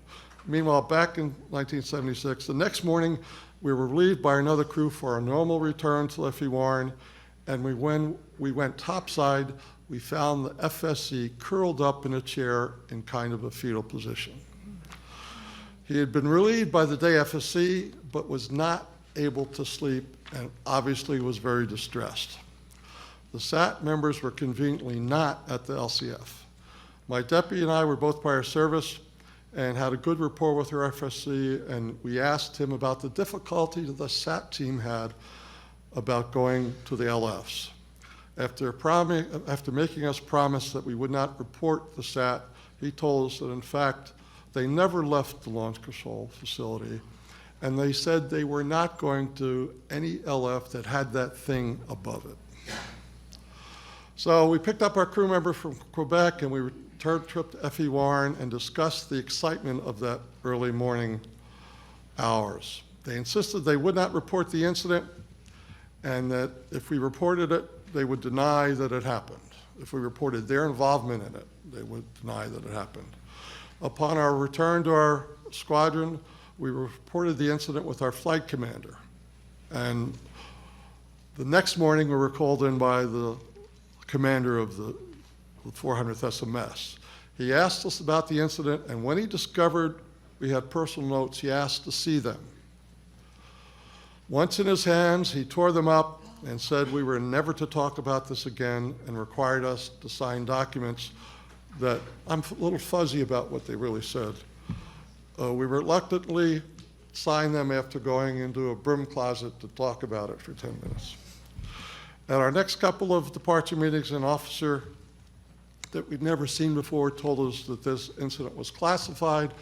Meanwhile, back in 1976, the next morning, we were relieved by another crew for our normal return to FE Warren, and when we went topside, we found the FSC curled up in a chair in kind of a fetal position. He had been relieved by the day FSC, but was not able to sleep and obviously was very distressed. The SAT members were conveniently not at the LCF. My deputy and I were both prior service and had a good rapport with our FSC, and we asked him about the difficulty that the SAT team had about going to the LFs. After making us promise that we would not report the SAT, he told us that in fact they never left the launch control facility, and they said they were not going to any LF that had that thing above it. So we picked up our crew member from Quebec and we returned trip to F.E. Warren and discussed the excitement of that early morning hours. They insisted they would not report the incident and that if we reported it, they would deny that it happened. If we reported their involvement in it, they would deny that it happened. Upon our return to our squadron, we reported the incident with our flight commander. And the next morning, we were called in by the commander of the 400th SMS. He asked us about the incident, and when he discovered we had personal notes, he asked to see them. Once in his hands, he tore them up and said we were never to talk about this again and required us to sign documents that I'm a little fuzzy about what they really said. We reluctantly signed them after going into a broom closet to talk about it for 10 minutes. At our next couple of departure meetings, an officer that we'd never seen before told us that this incident was classified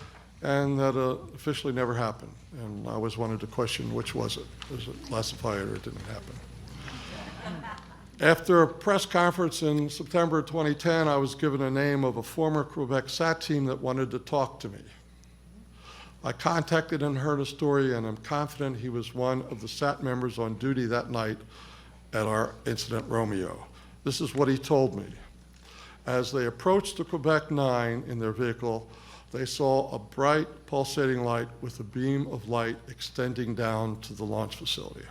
and that officially never happened. And I always wanted to question which was it. Was it classified or it didn't happen? After a press conference in September 2010, I was given a name of a former Quebec SAT team that wanted to talk to me. I contacted and heard a story, and I'm confident he was one of the SAT members on duty that night at our incident Romeo. This is what he told me. As they approached the Quebec 9 in their vehicle, they saw a bright pulsating light with a beam of light extending down to the launch facility.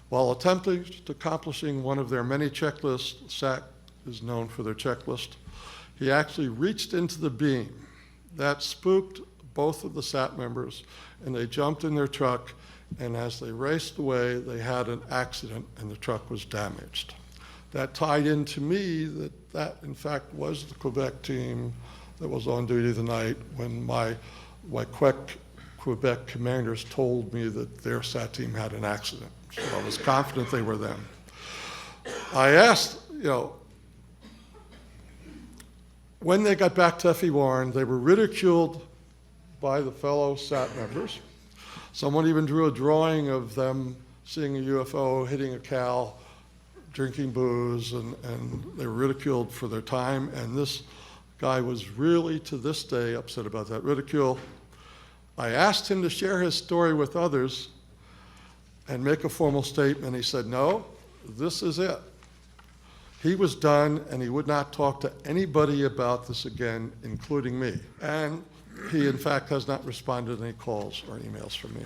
While attempting to accomplishing one of their many checklists, SAT is known for their checklist, he actually reached into the beam. That spooked both of the SAT members, and they jumped in their truck, and as they raced away, they had an accident and the truck was damaged. That tied into me that in fact was the Quebec team that was on duty the night when my Quebec commanders told me that their SAT team had an accident. So I was confident they were them. I asked, when they got back to F.E. Warren, they were ridiculed by the fellow SAT members. Someone even drew a drawing of them seeing a UFO, hitting a cow, drinking booze, and they were ridiculed for their time. And this guy was really, to this day, upset about that ridicule. I asked him to share his story with others and make a formal statement. He said, no, this is it. He was done, and he would not talk to anybody about this again, including me. And he, in fact, has not responded to any calls or emails from me.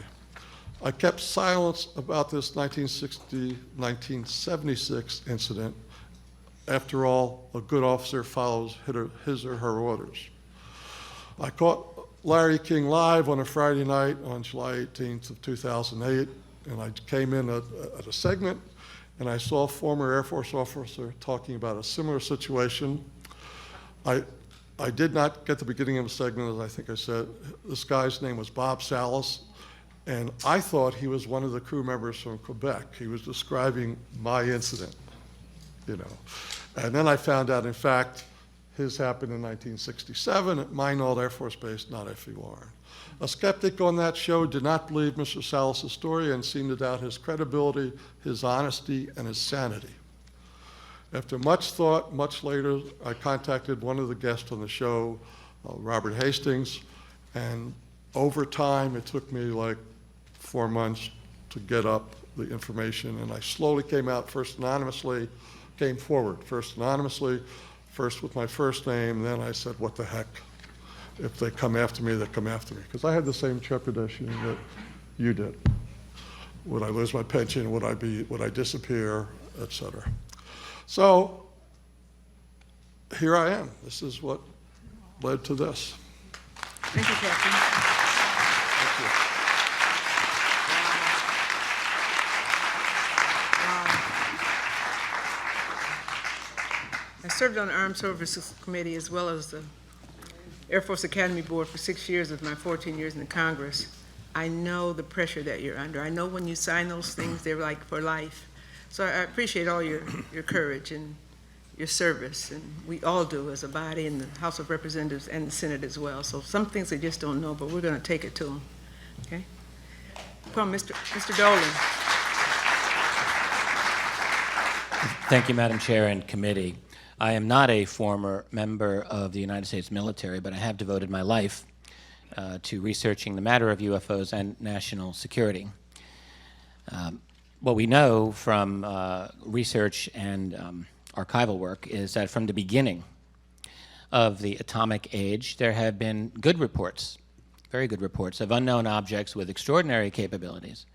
I kept silence about this 1976 incident. After all, a good officer follows his or her orders. I caught Larry King live on a Friday night on July 18th of 2008, and I came in at a segment, and I saw a former Air Force officer talking about a similar situation. I did not get the beginning of the segment, as I think I said. This guy's name was Bob Salas, and I thought he was one of the crew members from Quebec. He was describing my incident, And then I found out, in fact, his happened in 1967 at Minot Air Force Base, not F.E. Warren. A skeptic on that show did not believe Mr. Salas' story and seemed to doubt his credibility, his honesty, and his sanity. After much thought, much later, I contacted one of the guests on the show, Robert Hastings, and over time, it took me like 4 months to get up the information, and I slowly came forward, first anonymously, first with my first name, then I said, what the heck? If they come after me, they come after me. Because I had the same trepidation that you did. Would I lose my pension? Would I disappear? et cetera. So here I am. This is what led to this. Thank you, Captain. Thank you. I served on the Armed Services Committee as well as the Air Force Academy Board for 6 years of my 14 years in the Congress. I know the pressure that you're under. I know when you sign those things, they're like for life. So I appreciate all your courage and your service, and we all do as a body in the House of Representatives and the Senate as well. So some things they just don't know, but we're going to take it to them. Okay? Come on, Mr. Dolan. Thank you, Madam Chair and committee. I am not a former member of the United States military, but I have devoted my life to researching the matter of UFOs and national security. What we know from research and archival work is that from the beginning of the atomic age, there have been good reports, very good reports, of unknown objects with extraordinary capabilities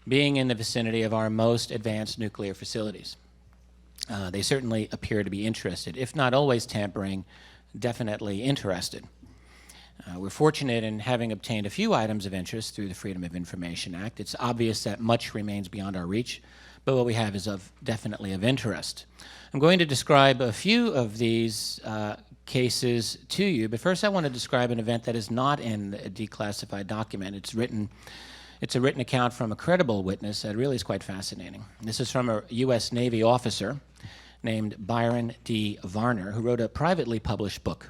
being in the vicinity of our most advanced nuclear facilities. They certainly appear to be interested, if not always tampering, definitely interested. We're fortunate in having obtained a few items of interest through the Freedom of Information Act. It's obvious that much remains beyond our reach, but what we have is definitely of interest. I'm going to describe a few of these cases to you, but first I want to describe an event that is not in a declassified document. It's a written account from a credible witness that really is quite fascinating. This is from a U.S. Navy officer named Byron D. Varner, who wrote a privately published book.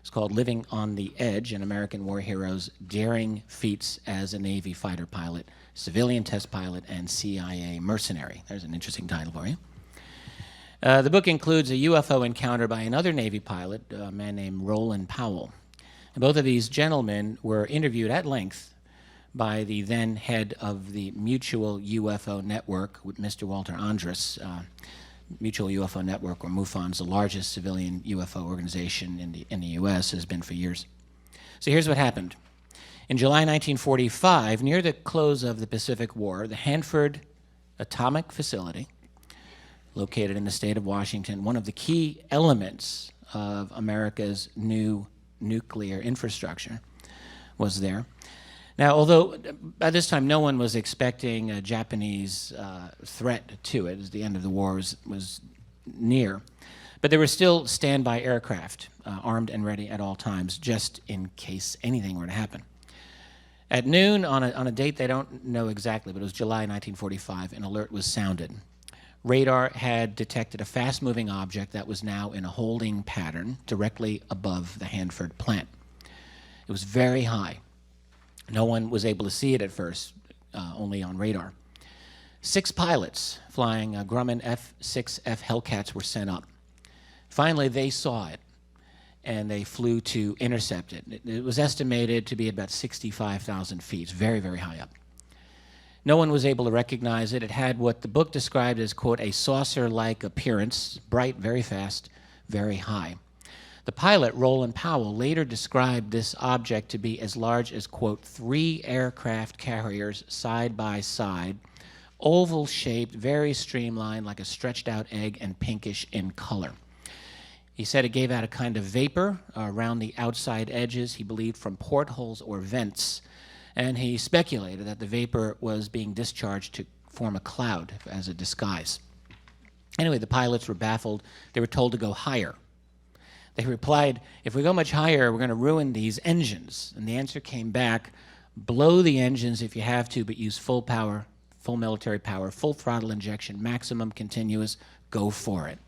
It's called Living on the Edge, an American War Hero's Daring Feats as a Navy Fighter Pilot, Civilian Test Pilot, and CIA Mercenary. There's an interesting title for you. The book includes a UFO encounter by another Navy pilot, a man named Roland Powell. And both of these gentlemen were interviewed at length by the then head of the Mutual UFO Network, Mr. Walter Andrus. Mutual UFO Network, or MUFON, is the largest civilian UFO organization in the U.S., has been for years. So here's what happened. In July 1945, near the close of the Pacific War, the Hanford Atomic Facility, located in the state of Washington, one of the key elements of America's new nuclear infrastructure, was there. Now, although by this time no one was expecting a Japanese threat to it, as the end of the war was near, but there were still standby aircraft, armed and ready at all times, just in case anything were to happen. At noon, on a date they don't know exactly, but it was July 1945, an alert was sounded. Radar had detected a fast-moving object that was now in a holding pattern directly above the Hanford plant. It was very high. No one was able to see it at first, only on radar. 6 pilots flying Grumman F-6F Hellcats were sent up. Finally, they saw it, and they flew to intercept it. It was estimated to be about 65,000 feet. It's very, very high up. No one was able to recognize it. It had what the book described as, quote, a saucer-like appearance, bright, very fast, very high. The pilot, Roland Powell, later described this object to be as large as, quote, 3 aircraft carriers side by side, oval-shaped, very streamlined, like a stretched-out egg, and pinkish in color. He said it gave out a kind of vapor around the outside edges, he believed from portholes or vents, and he speculated that the vapor was being discharged to form a cloud as a disguise. Anyway, the pilots were baffled. They were told to go higher. They replied, if we go much higher, we're going to ruin these engines. And the answer came back, blow the engines if you have to, but use full power, full military power, full throttle injection, maximum continuous, go for it.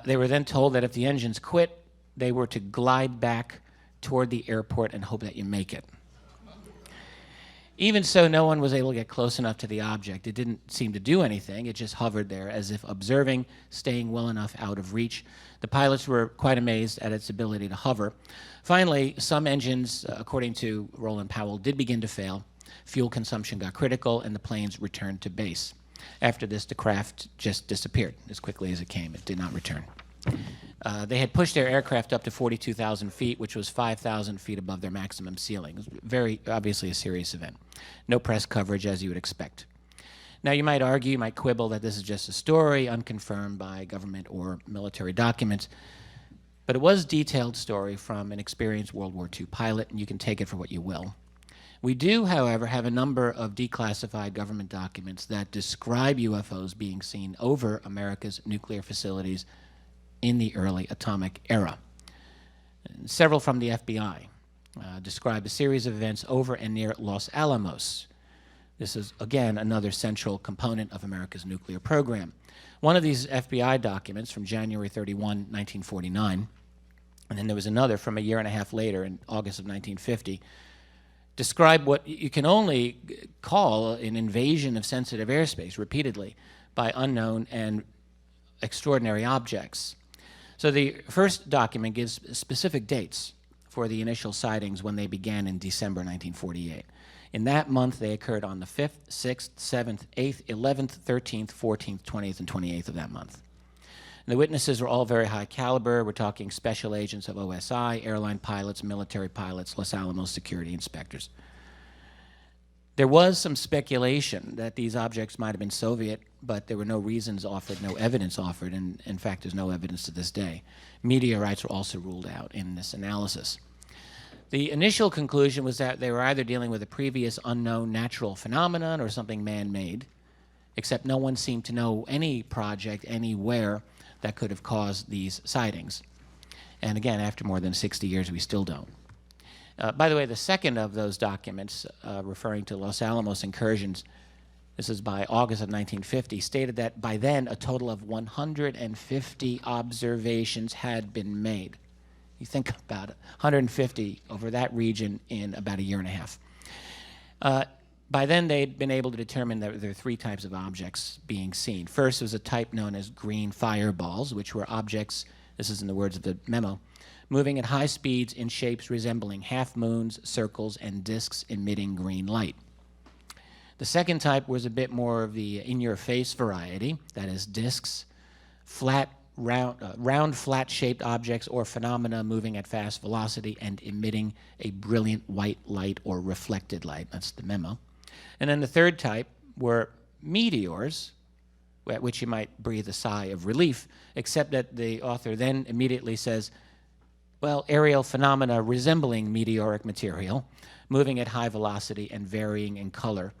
They were then told that if the engines quit, they were to glide back toward the airport and hope that you make it. Even so, no one was able to get close enough to the object. It didn't seem to do anything. It just hovered there as if observing, staying well enough out of reach. The pilots were quite amazed at its ability to hover. Finally, some engines, according to Roland Powell, did begin to fail. Fuel consumption got critical, and the planes returned to base. After this, the craft just disappeared as quickly as it came. It did not return. They had pushed their aircraft up to 42,000 feet, which was 5,000 feet above their maximum ceiling. It was very obviously a serious event. No press coverage, as you would expect. Now, you might argue, you might quibble that this is just a story unconfirmed by government or military documents, but it was a detailed story from an experienced World War II pilot, and you can take it for what you will. We do, however, have a number of declassified government documents that describe UFOs being seen over America's nuclear facilities in the early atomic era. Several from the FBI describe a series of events over and near Los Alamos. This is, again, another central component of America's nuclear program. One of these FBI documents from January 31, 1949, and then there was another from a year and a half later in August of 1950, describe what you can only call an invasion of sensitive airspace repeatedly by unknown and extraordinary objects. So the first document gives specific dates for the initial sightings when they began in December 1948. In that month, they occurred on the 5th, 6th, 7th, 8th, 11th, 13th, 14th, 20th, and 28th of that month. And the witnesses were all very high caliber. We're talking special agents of OSI, airline pilots, military pilots, Los Alamos security inspectors. There was some speculation that these objects might have been Soviet, but there were no reasons offered, no evidence offered, and in fact, there's no evidence to this day. Meteorites were also ruled out in this analysis. The initial conclusion was that they were either dealing with a previous unknown natural phenomenon or something man-made, except no one seemed to know any project anywhere that could have caused these sightings. And again, after more than 60 years, we still don't. By the way, the second of those documents, referring to Los Alamos incursions, this is by August of 1950, stated that by then a total of 150 observations had been made. You think about it, 150 over that region in about a year and a half. By then, they'd been able to determine that there are three types of objects being seen. First was a type known as green fireballs, which were objects, this is in the words of the memo, moving at high speeds in shapes resembling half-moons, circles, and disks emitting green light. The second type was a bit more of the in-your-face variety, that is disks, round flat-shaped objects or phenomena moving at fast velocity and emitting a brilliant white light or reflected light. That's the memo. And then the third type were meteors, at which you might breathe a sigh of relief, except that the author then immediately says, well, aerial phenomena resembling meteoric material, moving at high velocity and varying in color.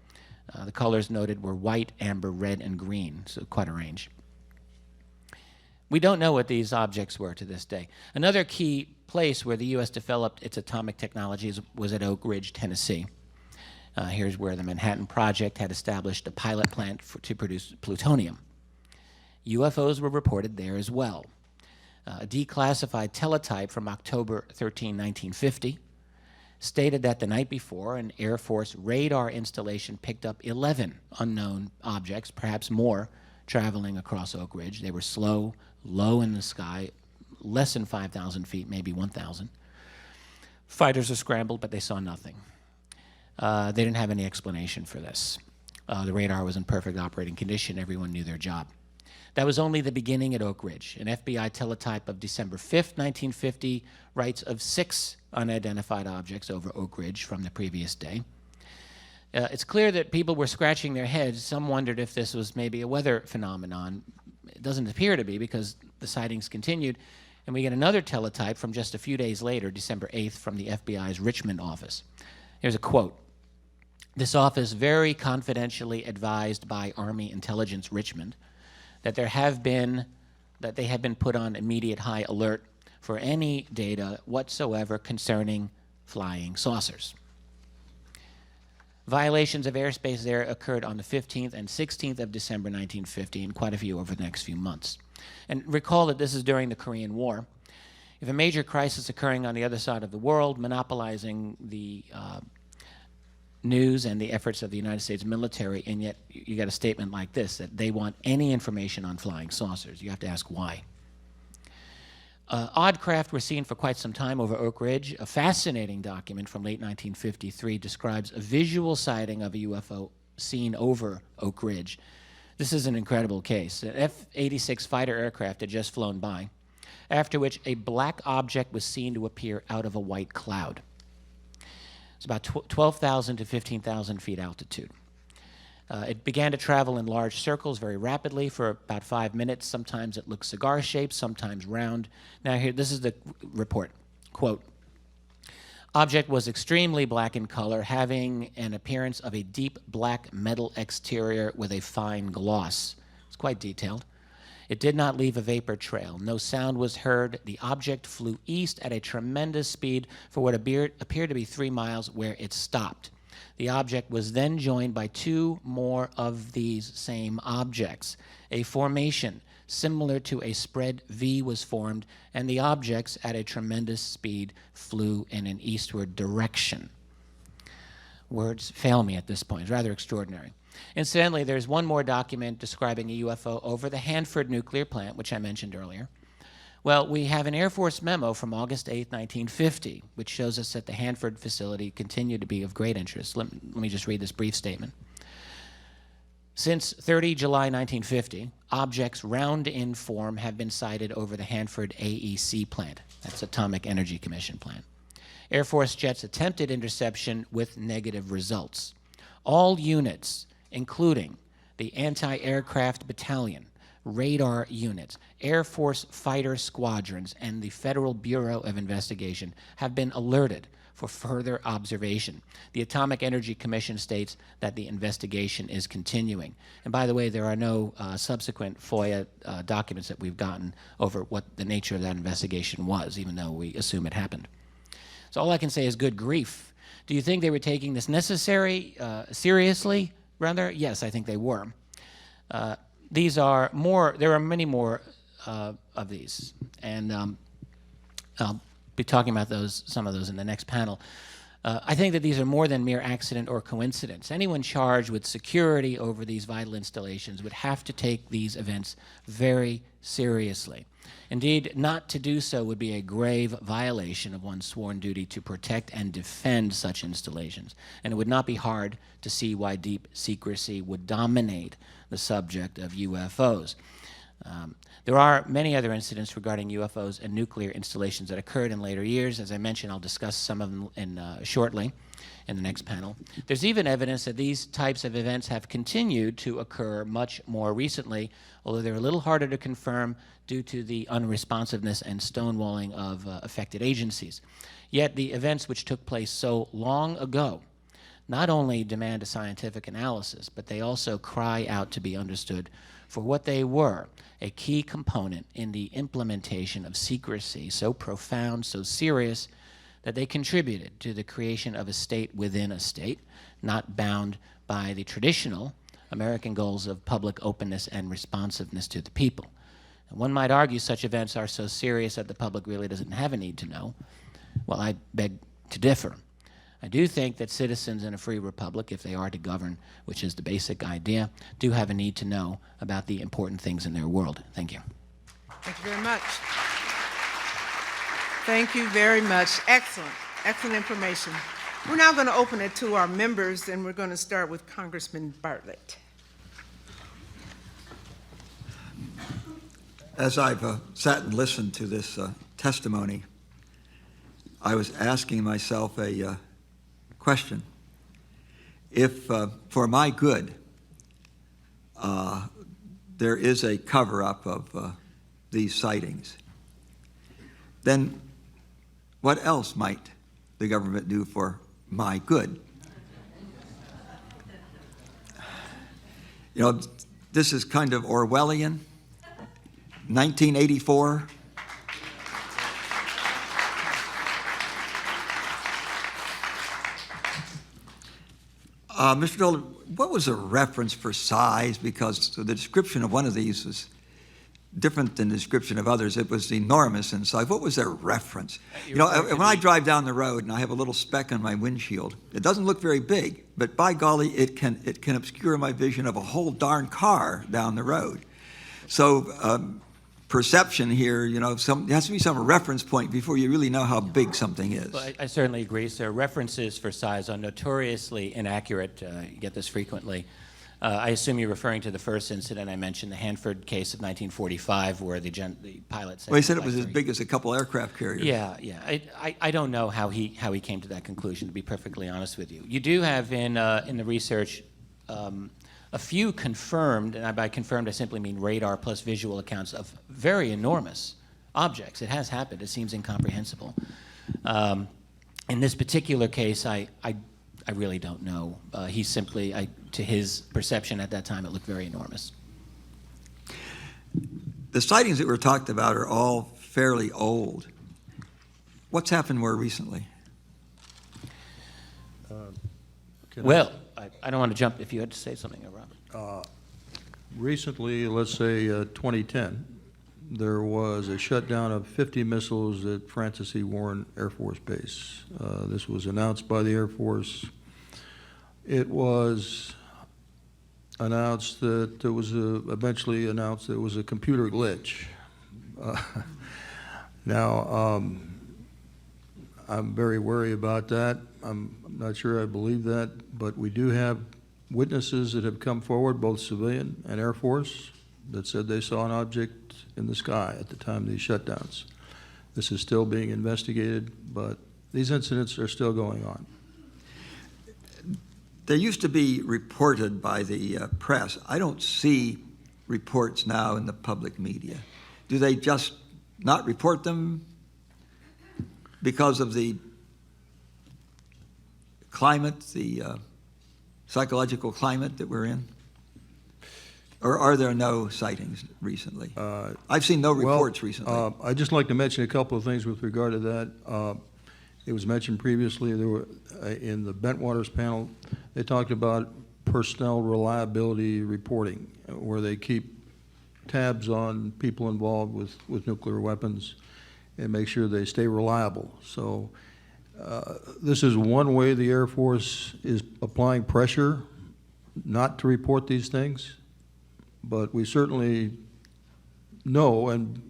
The colors noted were white, amber, red, and green, so quite a range. We don't know what these objects were to this day. Another key place where the U.S. developed its atomic technologies was at Oak Ridge, Tennessee. Here's where the Manhattan Project had established a pilot plant to produce plutonium. UFOs were reported there as well. A declassified teletype from October 13, 1950, stated that the night before, an Air Force radar installation picked up 11 unknown objects, perhaps more, traveling across Oak Ridge. They were slow, low in the sky, less than 5,000 feet, maybe 1,000. Fighters were scrambled, but they saw nothing. They didn't have any explanation for this. The radar was in perfect operating condition. Everyone knew their job. That was only the beginning at Oak Ridge. An FBI teletype of December 5th, 1950, writes of 6 unidentified objects over Oak Ridge from the previous day. It's clear that people were scratching their heads. Some wondered if this was maybe a weather phenomenon. It doesn't appear to be because the sightings continued. And we get another teletype from just a few days later, December 8th, from the FBI's Richmond office. Here's a quote. This office very confidentially advised by Army Intelligence Richmond that they have been put on immediate high alert for any data whatsoever concerning flying saucers. Violations of airspace there occurred on the 15th and 16th of December 1950, and quite a few over the next few months. And recall that this is during the Korean War. If a major crisis occurring on the other side of the world, monopolizing the news and the efforts of the United States military, and yet you got a statement like this, that they want any information on flying saucers. You have to ask why. Odd craft were seen for quite some time over Oak Ridge. A fascinating document from late 1953 describes a visual sighting of a UFO seen over Oak Ridge. This is an incredible case. An F-86 fighter aircraft had just flown by, after which a black object was seen to appear out of a white cloud. It's about 12,000 to 15,000 feet altitude. It began to travel in large circles very rapidly for about 5 minutes. Sometimes it looked cigar-shaped, sometimes round. Now here, this is the report. Quote, object was extremely black in color, having an appearance of a deep black metal exterior with a fine gloss. It's quite detailed. It did not leave a vapor trail. No sound was heard. The object flew east at a tremendous speed for what appeared to be 3 miles, where it stopped. The object was then joined by 2 more of these same objects. A formation similar to a spread V was formed, and the objects at a tremendous speed flew in an eastward direction. Words fail me at this point. It's rather extraordinary. Incidentally, there's one more document describing a UFO over the Hanford nuclear plant, which I mentioned earlier. Well, we have an Air Force memo from August 8, 1950, which shows us that the Hanford facility continued to be of great interest. Let me just read this brief statement. Since 30 July 1950, objects round in form have been sighted over the Hanford AEC plant. That's Atomic Energy Commission plant. Air Force jets attempted interception with negative results. All units, including the anti-aircraft battalion, radar units, Air Force fighter squadrons, and the Federal Bureau of Investigation have been alerted for further observation. The Atomic Energy Commission states that the investigation is continuing. And by the way, there are no subsequent FOIA documents that we've gotten over what the nature of that investigation was, even though we assume it happened. So all I can say is good grief. Do you think they were taking this seriously? Rather, yes, I think they were. There are many more of these, and I'll be talking about some of those in the next panel. I think that these are more than mere accident or coincidence. Anyone charged with security over these vital installations would have to take these events very seriously. Indeed, not to do so would be a grave violation of one's sworn duty to protect and defend such installations, and it would not be hard to see why deep secrecy would dominate the subject of UFOs. There are many other incidents regarding UFOs and nuclear installations that occurred in later years. As I mentioned, I'll discuss some of them shortly in the next panel. There's even evidence that these types of events have continued to occur much more recently, although they're a little harder to confirm due to the unresponsiveness and stonewalling of affected agencies. Yet the events which took place so long ago not only demand a scientific analysis, but they also cry out to be understood for what they were, a key component in the implementation of secrecy so profound, so serious, that they contributed to the creation of a state within a state, not bound by the traditional American goals of public openness and responsiveness to the people. And one might argue such events are so serious that the public really doesn't have a need to know. Well, I beg to differ. I do think that citizens in a free republic, if they are to govern, which is the basic idea, do have a need to know about the important things in their world. Thank you. Thank you very much. Thank you very much. Excellent, excellent information. We're now going to open it to our members, and we're going to start with Congressman Bartlett. As I've sat and listened to this testimony, I was asking myself a question. If, for my good, there is a cover-up of these sightings, then what else might the government do for my good? You know, this is kind of Orwellian. 1984. Mr. Dolan, what was the reference for size? Because the description of one of these was different than the description of others. It was enormous in size. What was their reference? You know, when I drive down the road and I have a little speck on my windshield, it doesn't look very big, but by golly, it can obscure my vision of a whole darn car down the road. So perception here, you know, there has to be some reference point before you really know how big something is. Well, I certainly agree, sir. References for size are notoriously inaccurate. You get this frequently. I assume you're referring to the first incident I mentioned, the Hanford case of 1945, where the pilot said... Well, he said it was as big as a couple aircraft carriers. Yeah. I don't know how he came to that conclusion, to be perfectly honest with you. You do have in the research a few confirmed, and by confirmed I simply mean radar plus visual accounts of very enormous objects. It has happened. It seems incomprehensible. In this particular case, I really don't know. He simply, to his perception at that time, it looked very enormous. The sightings that were talked about are all fairly old. What's happened more recently? Well, I don't want to jump if you had to say something, Robert. Recently, let's say 2010, there was a shutdown of 50 missiles at Francis E. Warren Air Force Base. This was announced by the Air Force. It was announced that there was eventually announced there was a computer glitch. Now, I'm very wary about that. I'm not sure I believe that, but we do have witnesses that have come forward, both civilian and Air Force, that said they saw an object in the sky at the time of these shutdowns. This is still being investigated, but these incidents are still going on. They used to be reported by the press. I don't see reports now in the public media. Do they just not report them because of the climate, the psychological climate that we're in? Or are there no sightings recently? I've seen no reports recently. I'd just like to mention a couple of things with regard to that. It was mentioned previously, there were, in the Bentwaters panel, they talked about personnel reliability reporting, where they keep tabs on people involved with nuclear weapons and make sure they stay reliable. So this is one way the Air Force is applying pressure not to report these things, but we certainly know, and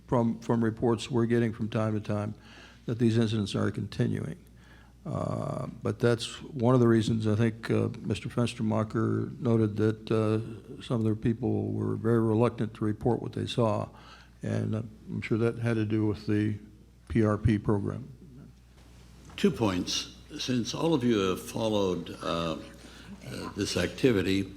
from reports we're getting from time to time, that these incidents are continuing. But that's one of the reasons I think Mr. Fenstermacher noted that some of their people were very reluctant to report what they saw, and I'm sure that had to do with the PRP program. 2 points. Since all of you have followed this activity,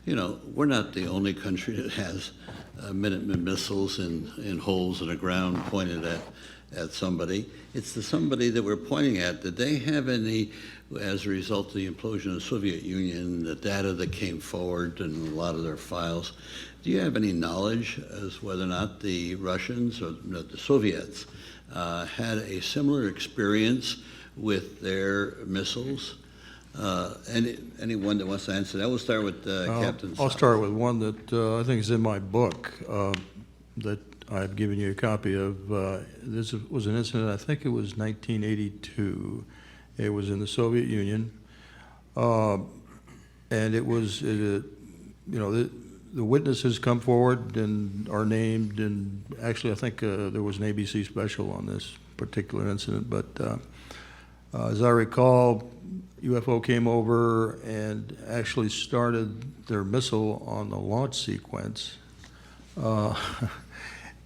you know, we're not the only country that has Minuteman missiles in holes in the ground pointed at somebody. It's the somebody that we're pointing at. Did they have any, as a result of the implosion of the Soviet Union, the data that came forward and a lot of their files, do you have any knowledge as whether or not the Russians or the Soviets had a similar experience with their missiles? Anyone that wants to answer that? We'll start with Captain. I'll start with one that I think is in my book that I've given you a copy of. This was an incident, I think it was 1982. It was in the Soviet Union. And it was, you know, the witnesses come forward and are named, and actually I think there was an ABC special on this particular incident, but as I recall, UFO came over and actually started their missile on the launch sequence.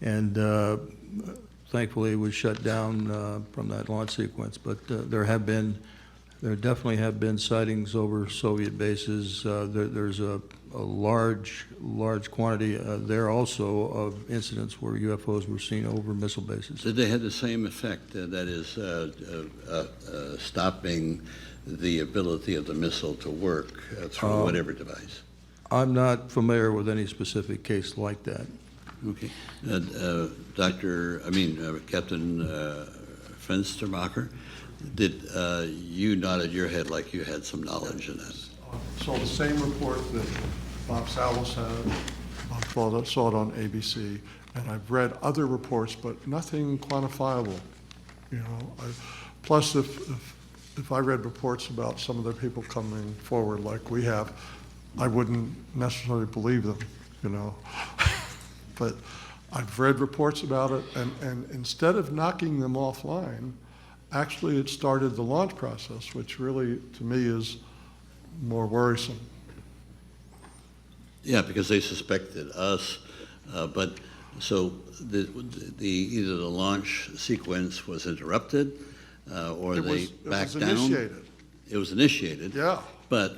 And thankfully it was shut down from that launch sequence. But there definitely have been sightings over Soviet bases. There's a large quantity there also of incidents where UFOs were seen over missile bases. Did they have the same effect, that is, stopping the ability of the missile to work through whatever device? I'm not familiar with any specific case like that. Okay. Captain Fenstermacher, did you nodded your head like you had some knowledge in that? So the same report that Bob Salas had, Bob saw it on ABC, and I've read other reports, but nothing quantifiable. You know, plus if I read reports about some of the people coming forward like we have, I wouldn't necessarily believe them, you know. But I've read reports about it, and instead of knocking them offline, actually it started the launch process, which really, to me, is more worrisome. Yeah, because they suspected us, but so either the launch sequence was interrupted, or they backed down. It was initiated. It was initiated. Yeah. But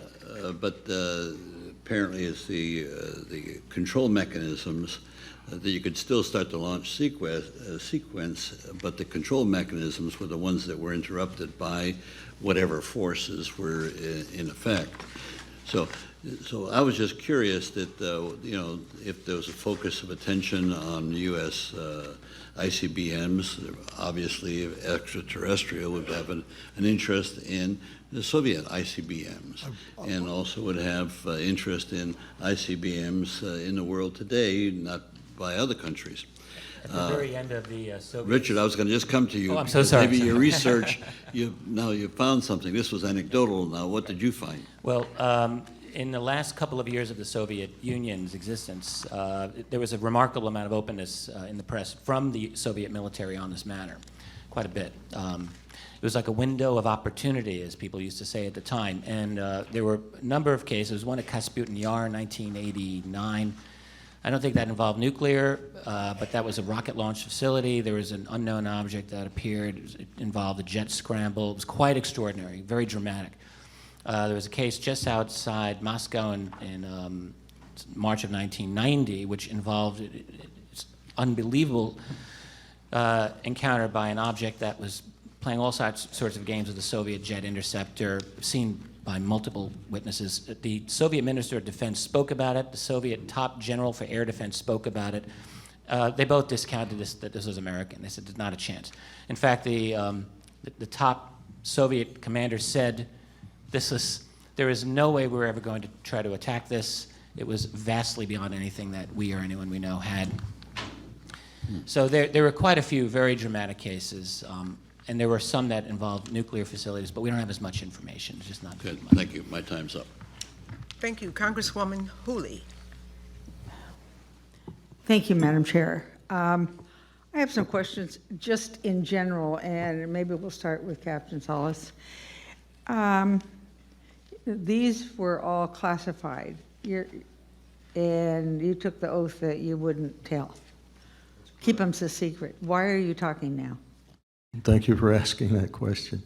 apparently it's the control mechanisms that you could still start the launch sequence, but the control mechanisms were the ones that were interrupted by whatever forces were in effect. So I was just curious that, if there was a focus of attention on U.S. ICBMs, obviously extraterrestrial would have an interest in the Soviet ICBMs, and also would have interest in ICBMs in the world today, not by other countries. At the very end of the Soviet... Richard, I was going to just come to you. Oh, I'm so sorry. Maybe your research, you found something. This was anecdotal. Now, what did you find? Well, in the last couple of years of the Soviet Union's existence, there was a remarkable amount of openness in the press from the Soviet military on this matter, quite a bit. It was like a window of opportunity, as people used to say at the time, and there were a number of cases. One at Kasputin Yar in 1989. I don't think that involved nuclear, but that was a rocket launch facility. There was an unknown object that appeared. It involved a jet scramble. It was quite extraordinary, very dramatic. There was a case just outside Moscow in March of 1990, which involved an unbelievable encounter by an object that was playing all sorts of games with the Soviet jet interceptor, seen by multiple witnesses. The Soviet Minister of Defense spoke about it. The Soviet top general for air defense spoke about it. They both discounted that this was American. They said there's not a chance. In fact, the top Soviet commander said, there is no way we're ever going to try to attack this. It was vastly beyond anything that we or anyone we know had. So there were quite a few very dramatic cases, and there were some that involved nuclear facilities, but we don't have as much information. It's just not Good. much. Thank you. My time's up. Thank you. Congresswoman Hooley. Thank you, Madam Chair. I have some questions just in general, and maybe we'll start with Captain Solis. These were all classified, and you took the oath that you wouldn't tell. Keep them a secret. Why are you talking now? Thank you for asking that question.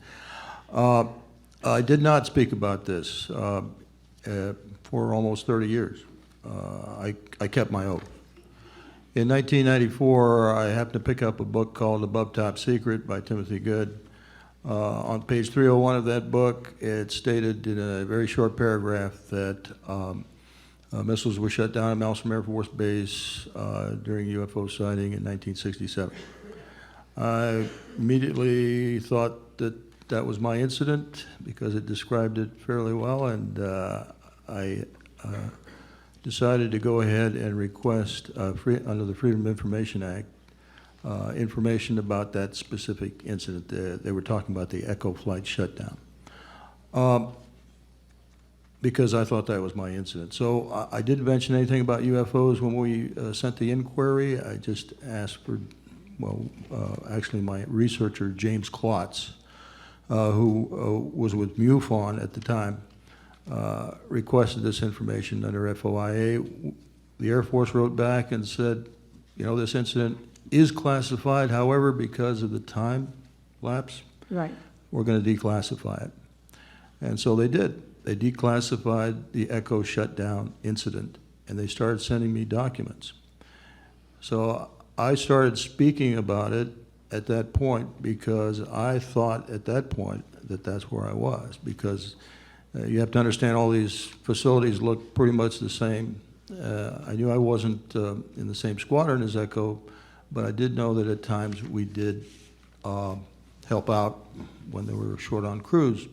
I did not speak about this for almost 30 years. I kept my oath. In 1994, I happened to pick up a book called Above Top Secret by Timothy Good. On page 301 of that book, it stated in a very short paragraph that missiles were shut down at Malmstrom Air Force Base during UFO sighting in 1967. I immediately thought that that was my incident because it described it fairly well, and I decided to go ahead and request, under the Freedom of Information Act, information about that specific incident. They were talking about the Echo flight shutdown. Because I thought that was my incident. So I didn't mention anything about UFOs when we sent the inquiry. I just asked for, actually my researcher, James Klotz, who was with MUFON at the time, requested this information under FOIA. The Air Force wrote back and said, this incident is classified, however, because of the time lapse, Right. we're going to declassify it. And so they did. They declassified the Echo shutdown incident, and they started sending me documents. So I started speaking about it at that point because I thought at that point that that's where I was, because you have to understand all these facilities look pretty much the same. I knew I wasn't in the same squadron as Echo, but I did know that at times we did help out when they were short on crews.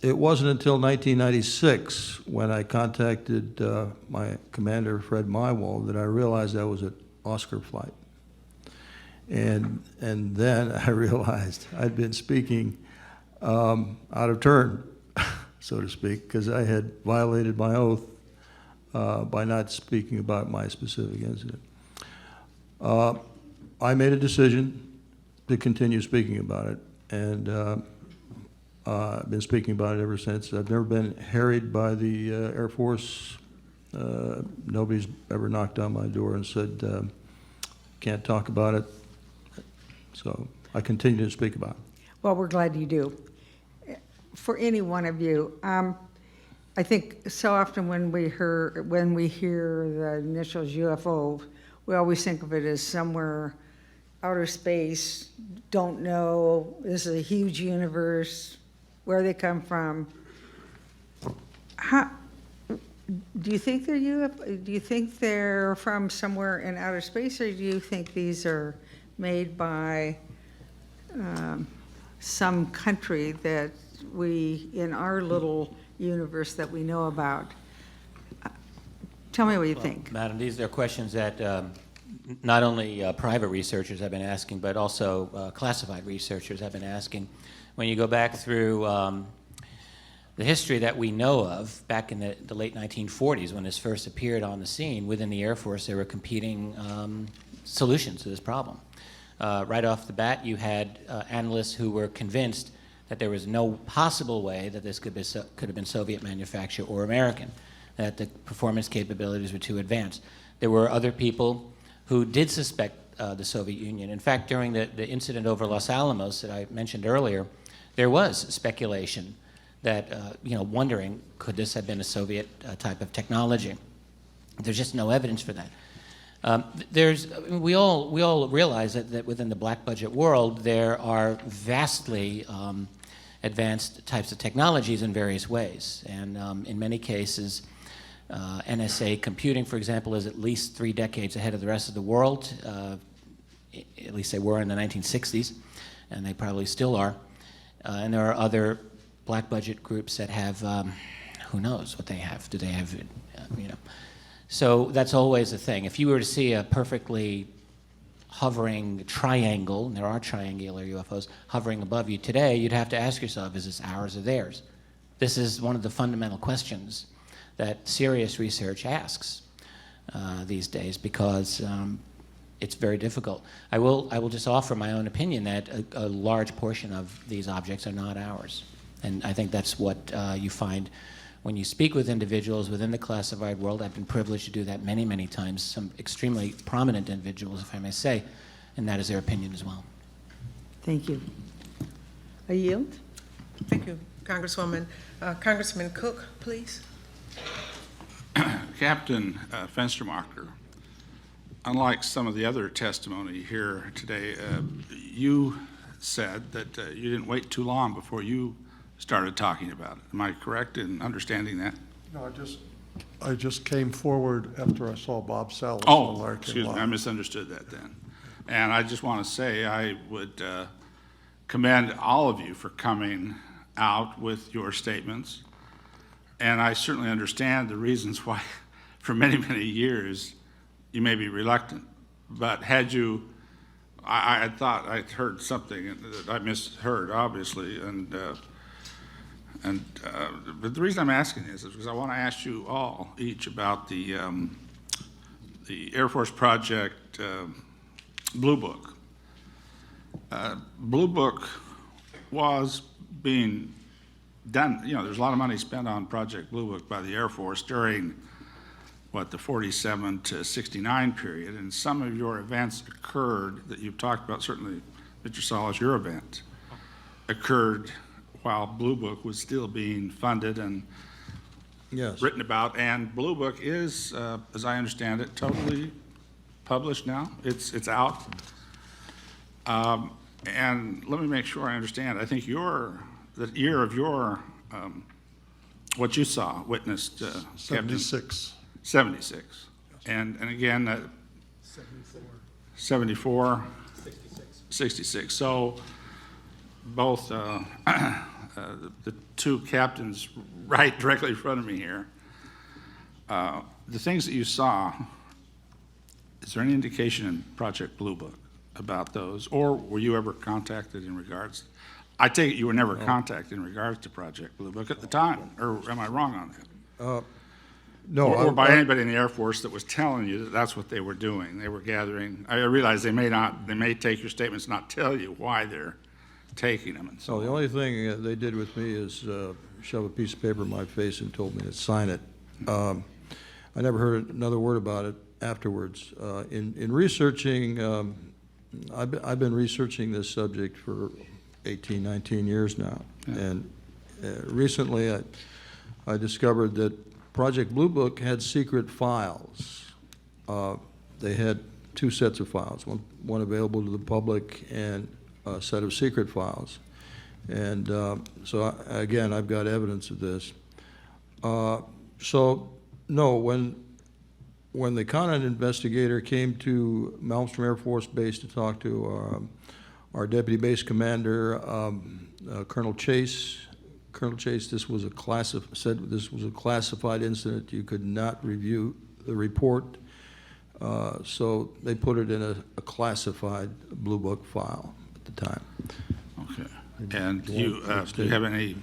It wasn't until 1996 when I contacted my commander, Fred Mywall, that I realized I was at Oscar flight. And then I realized I'd been speaking out of turn, so to speak, because I had violated my oath by not speaking about my specific incident. I made a decision to continue speaking about it, and I've been speaking about it ever since. I've never been harried by the Air Force. Nobody's ever knocked on my door and said, can't talk about it. So I continue to speak about it. Well, we're glad you do. For any one of you, I think so often when we hear the initials UFO, we always think of it as somewhere outer space, don't know, this is a huge universe, where they come from. How, do you think they're UFO? Do you think they're from somewhere in outer space, or do you think these are made by some country that we, in our little universe that we know about? Tell me what you think. Madam, these are questions that not only private researchers have been asking, but also classified researchers have been asking. When you go back through the history that we know of, back in the late 1940s, when this first appeared on the scene, within the Air Force, there were competing solutions to this problem. Right off the bat, you had analysts who were convinced that there was no possible way that this could have been Soviet manufactured or American, that the performance capabilities were too advanced. There were other people who did suspect the Soviet Union. In fact, during the incident over Los Alamos that I mentioned earlier, there was speculation that, wondering, could this have been a Soviet type of technology? There's just no evidence for that. We all realize that within the black budget world, there are vastly advanced types of technologies in various ways. And in many cases, NSA computing, for example, is at least 3 decades ahead of the rest of the world. At least they were in the 1960s, and they probably still are. And there are other black budget groups that have, who knows what they have. Do they have, So that's always the thing. If you were to see a perfectly hovering triangle, and there are triangular UFOs hovering above you today, you'd have to ask yourself, is this ours or theirs? This is one of the fundamental questions that serious research asks these days, because it's very difficult. I will just offer my own opinion that a large portion of these objects are not ours. And I think that's what you find when you speak with individuals within the classified world. I've been privileged to do that many, many times, some extremely prominent individuals, if I may say, and that is their opinion as well. Thank you. I yield. Thank you, Congresswoman. Congressman Cook, please. Captain Fenstermacher, unlike some of the other testimony here today, you said that you didn't wait too long before you started talking about it. Am I correct in understanding that? No, I just came forward after I saw Bob Salas. Oh, excuse me, I misunderstood that then. And I just want to say I would commend all of you for coming out with your statements. And I certainly understand the reasons why for many, many years you may be reluctant. But had you, I thought I'd heard something that I misheard, obviously, but the reason I'm asking this is because I want to ask you all each about the Air Force project Blue Book. Blue Book was being done, there's a lot of money spent on Project Blue Book by the Air Force during, the 47 to 69 period, and some of your events occurred that you've talked about, certainly, Mr. Salas, your event, occurred while Blue Book was still being funded and written about, and Blue Book is, as I understand it, totally published now. It's out. And let me make sure I understand. I think the year of your, what you saw, witnessed, 76. 76. And again, 74, 66. So both the two captains right directly in front of me here, the things that you saw, is there any indication in Project Blue Book about those, or were you ever contacted in regards? I take it you were never contacted in regards to Project Blue Book at the time, or am I wrong on that? No. Or by anybody in the Air Force that was telling you that that's what they were doing. They were gathering. I realize they may take your statements, not tell you why they're taking them. And so the only thing they did with me is shove a piece of paper in my face and told me to sign it. I never heard another word about it afterwards. In researching, I've been researching this subject for 18, 19 years now. Yeah. And recently I discovered that Project Blue Book had secret files. They had two sets of files, one available to the public and a set of secret files. And again, I've got evidence of this. So, no, when the Conant investigator came to Malmstrom Air Force Base to talk to our deputy base commander, Colonel Chase, this was said this was a classified incident. You could not review the report. So they put it in a classified Blue Book file at the time. Okay. And do you have any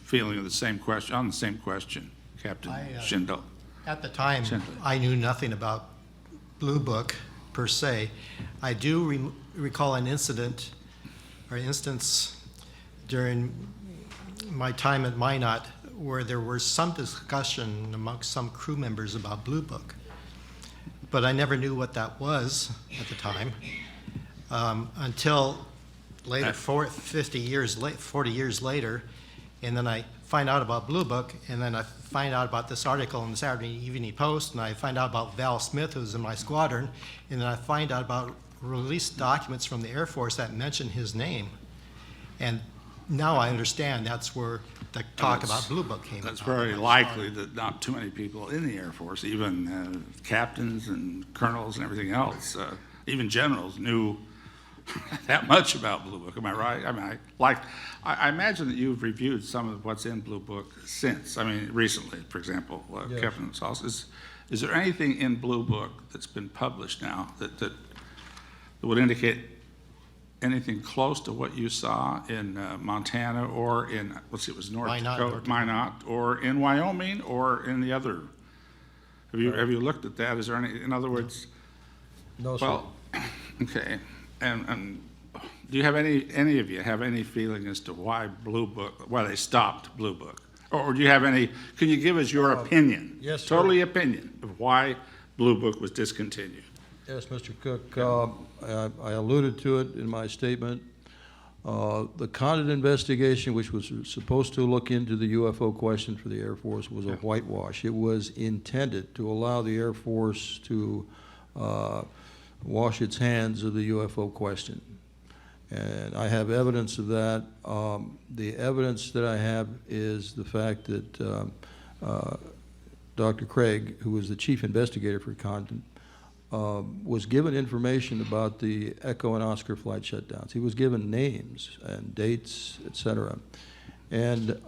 feeling of the same question, on the same question, Captain Schindel? At the time, I knew nothing about Blue Book per se. I do recall an instance during my time at Minot where there was some discussion amongst some crew members about Blue Book. But I never knew what that was at the time until later, 40 years later, and then I find out about Blue Book, and then I find out about this article in the Saturday Evening Post, and I find out about Val Smith, who's in my squadron, and then I find out about released documents from the Air Force that mention his name. And now I understand that's where the talk about Blue Book came. That's very likely that not too many people in the Air Force, even captains and colonels and everything else, even generals, knew that much about Blue Book. Am I right? I mean, I imagine that you've reviewed some of what's in Blue Book since. I mean, recently, for example, Yes. Captain Sauce. Is there anything in Blue Book that's been published now that would indicate anything close to what you saw in Montana or in, let's see, it was North Dakota, Minot, or in Wyoming, or in the other? Have you looked at that? Is there any, in other words? No, sir. Well, okay. And do you have any of you have any feeling as to why they stopped Blue Book? Or do you have any, can you give us your opinion? Yes, sir. Totally opinion of why Blue Book was discontinued. Yes, Mr. Cook. I alluded to it in my statement. The Conant investigation, which was supposed to look into the UFO question for the Air Force, was a whitewash. It was intended to allow the Air Force to wash its hands of the UFO question. And I have evidence of that. The evidence that I have is the fact that Dr. Craig, who was the chief investigator for Conant, was given information about the Echo and Oscar flight shutdowns. He was given names and dates, et cetera, and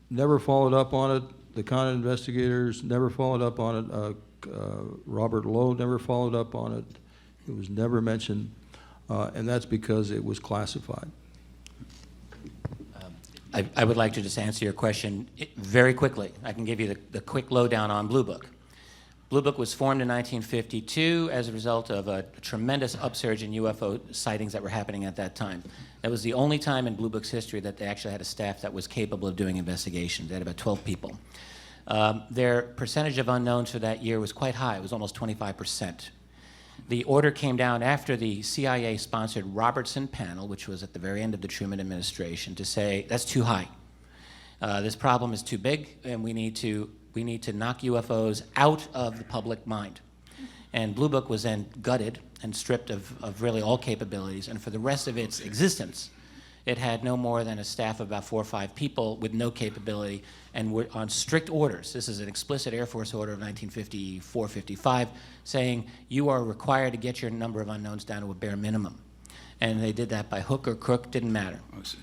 never followed up on it. The Conant investigators never followed up on it. Robert Lowe never followed up on it. It was never mentioned, and that's because it was classified. I would like to just answer your question very quickly. I can give you the quick lowdown on Blue Book. Blue Book was formed in 1952 as a result of a tremendous upsurge in UFO sightings that were happening at that time. That was the only time in Blue Book's history that they actually had a staff that was capable of doing investigations. They had about 12 people. Their percentage of unknowns for that year was quite high. It was almost 25%. The order came down after the CIA-sponsored Robertson panel, which was at the very end of the Truman administration, to say, that's too high. This problem is too big, and we need to knock UFOs out of the public mind. And Blue Book was then gutted and stripped of really all capabilities, and for the rest of its existence, it had no more than a staff of about 4 or 5 people with no capability, and were on strict orders. This is an explicit Air Force order of 1954-55 saying you are required to get your number of unknowns down to a bare minimum. And they did that by hook or crook, didn't matter. I see.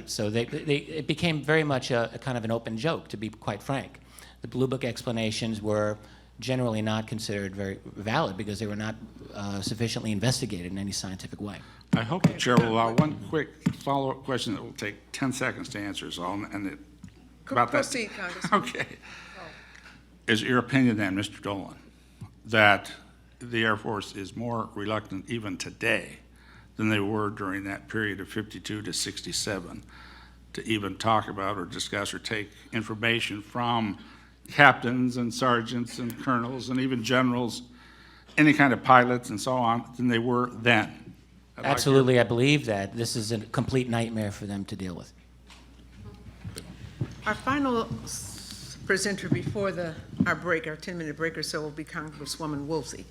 So it became very much a kind of an open joke, to be quite frank. The Blue Book explanations were generally not considered very valid because they were not sufficiently investigated in any scientific way. I hope the chair will allow one quick follow-up question that will take 10 seconds to answer, so about that. Proceed, Congressman. Okay. Is it your opinion then, Mr. Dolan, that the Air Force is more reluctant even today than they were during that period of 52 to 67 to even talk about or discuss or take information from captains and sergeants and colonels and even generals, any kind of pilots and so on, than they were then? Absolutely, I believe that this is a complete nightmare for them to deal with. Our final presenter before our break, our 10-minute break or so, will be Congresswoman Woolsey.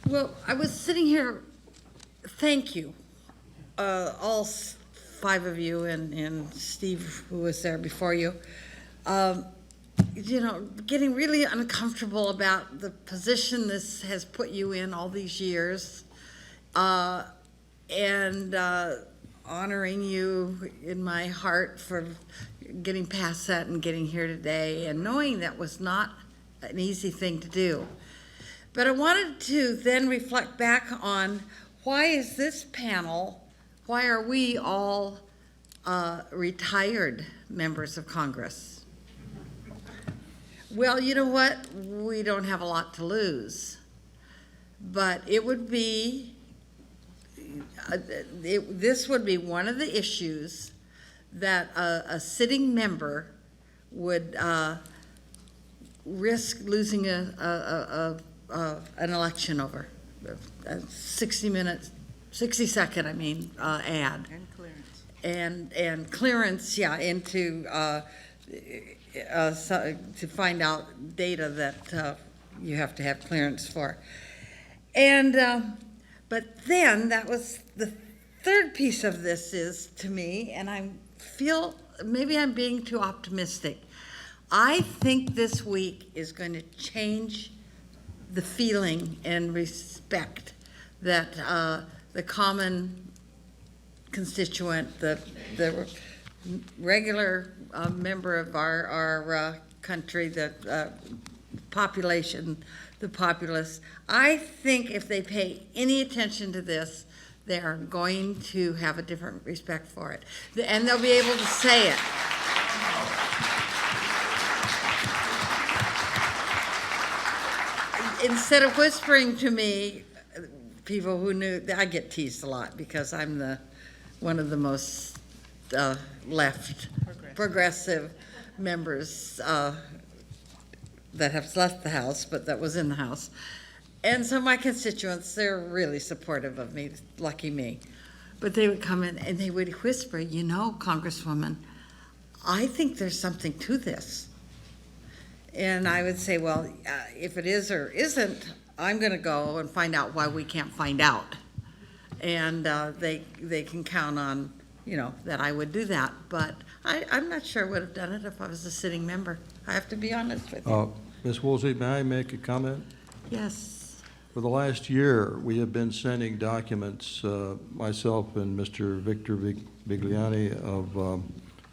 Well, I was sitting here, thank you, all five of you and Steve, who was there before you, getting really uncomfortable about the position this has put you in all these years, and honoring you in my heart for getting past that and getting here today, and knowing that was not an easy thing to do. But I wanted to then reflect back on why is this panel, why are we all retired members of Congress? Well, you know what? We don't have a lot to lose. But it would be, this would be one of the issues that a sitting member would risk losing an election over. A 60-second, ad. And clearance. And clearance, yeah, into to find out data that you have to have clearance for. And but then that was the third piece of this is to me, and I feel maybe I'm being too optimistic. I think this week is going to change the feeling and respect that the common constituent, the regular member of our country, the population, the populace, I think if they pay any attention to this, they are going to have a different respect for it. And they'll be able to say it. Instead of whispering to me, people who knew, I get teased a lot because I'm one of the most progressive members that have left the House, but that was in the House. And so my constituents, they're really supportive of me, lucky me. But they would come in and they would whisper, you know, Congresswoman, I think there's something to this. And I would say, well, if it is or isn't, I'm going to go and find out why we can't find out. And they can count on, that I would do that. But I'm not sure I would have done it if I was a sitting member. I have to be honest with you. Ms. Woolsey, may I make a comment? Yes. For the last year, we have been sending documents, myself and Mr. Victor Bigliani of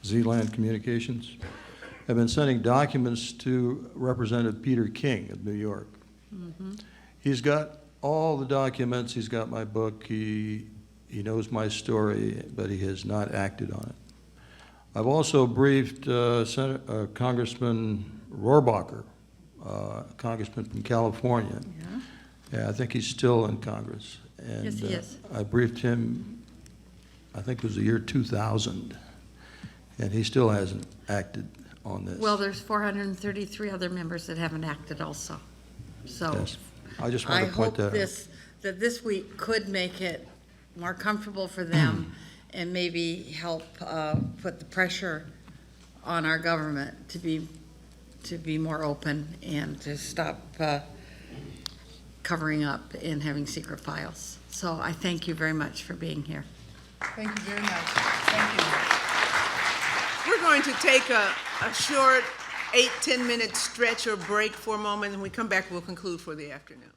Z-Land Communications, have been sending documents to Representative Peter King of New York. Mm-hmm. He's got all the documents. He's got my book. He knows my story, but he has not acted on it. I've also briefed Congressman Rohrabacher, congressman from California. Yeah, I think he's still in Congress. And, yes, he is. I briefed him, I think it was the year 2000, and he still hasn't acted on this. Well, there's 433 other members that haven't acted also. So Yes. I just wanted to point that out. I hope that this week could make it more comfortable for them and maybe help put the pressure on our government to be more open and to stop covering up and having secret files. So I thank you very much for being here. Thank you very much. Thank you. We're going to take a short 8-10-minute stretch or break for a moment, and when we come back, we'll conclude for the afternoon.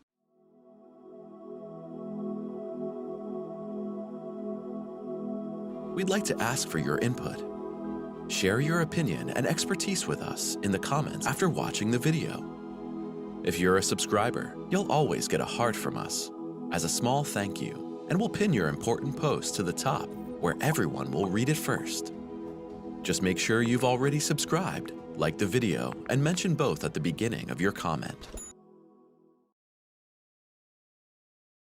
We'd like to ask for your input. Share your opinion and expertise with us in the comments after watching the video. If you're a subscriber, you'll always get a heart from us as a small thank you, and we'll pin your important post to the top where everyone will read it first. Just make sure you've already subscribed, like the video, and mention both at the beginning of your comment.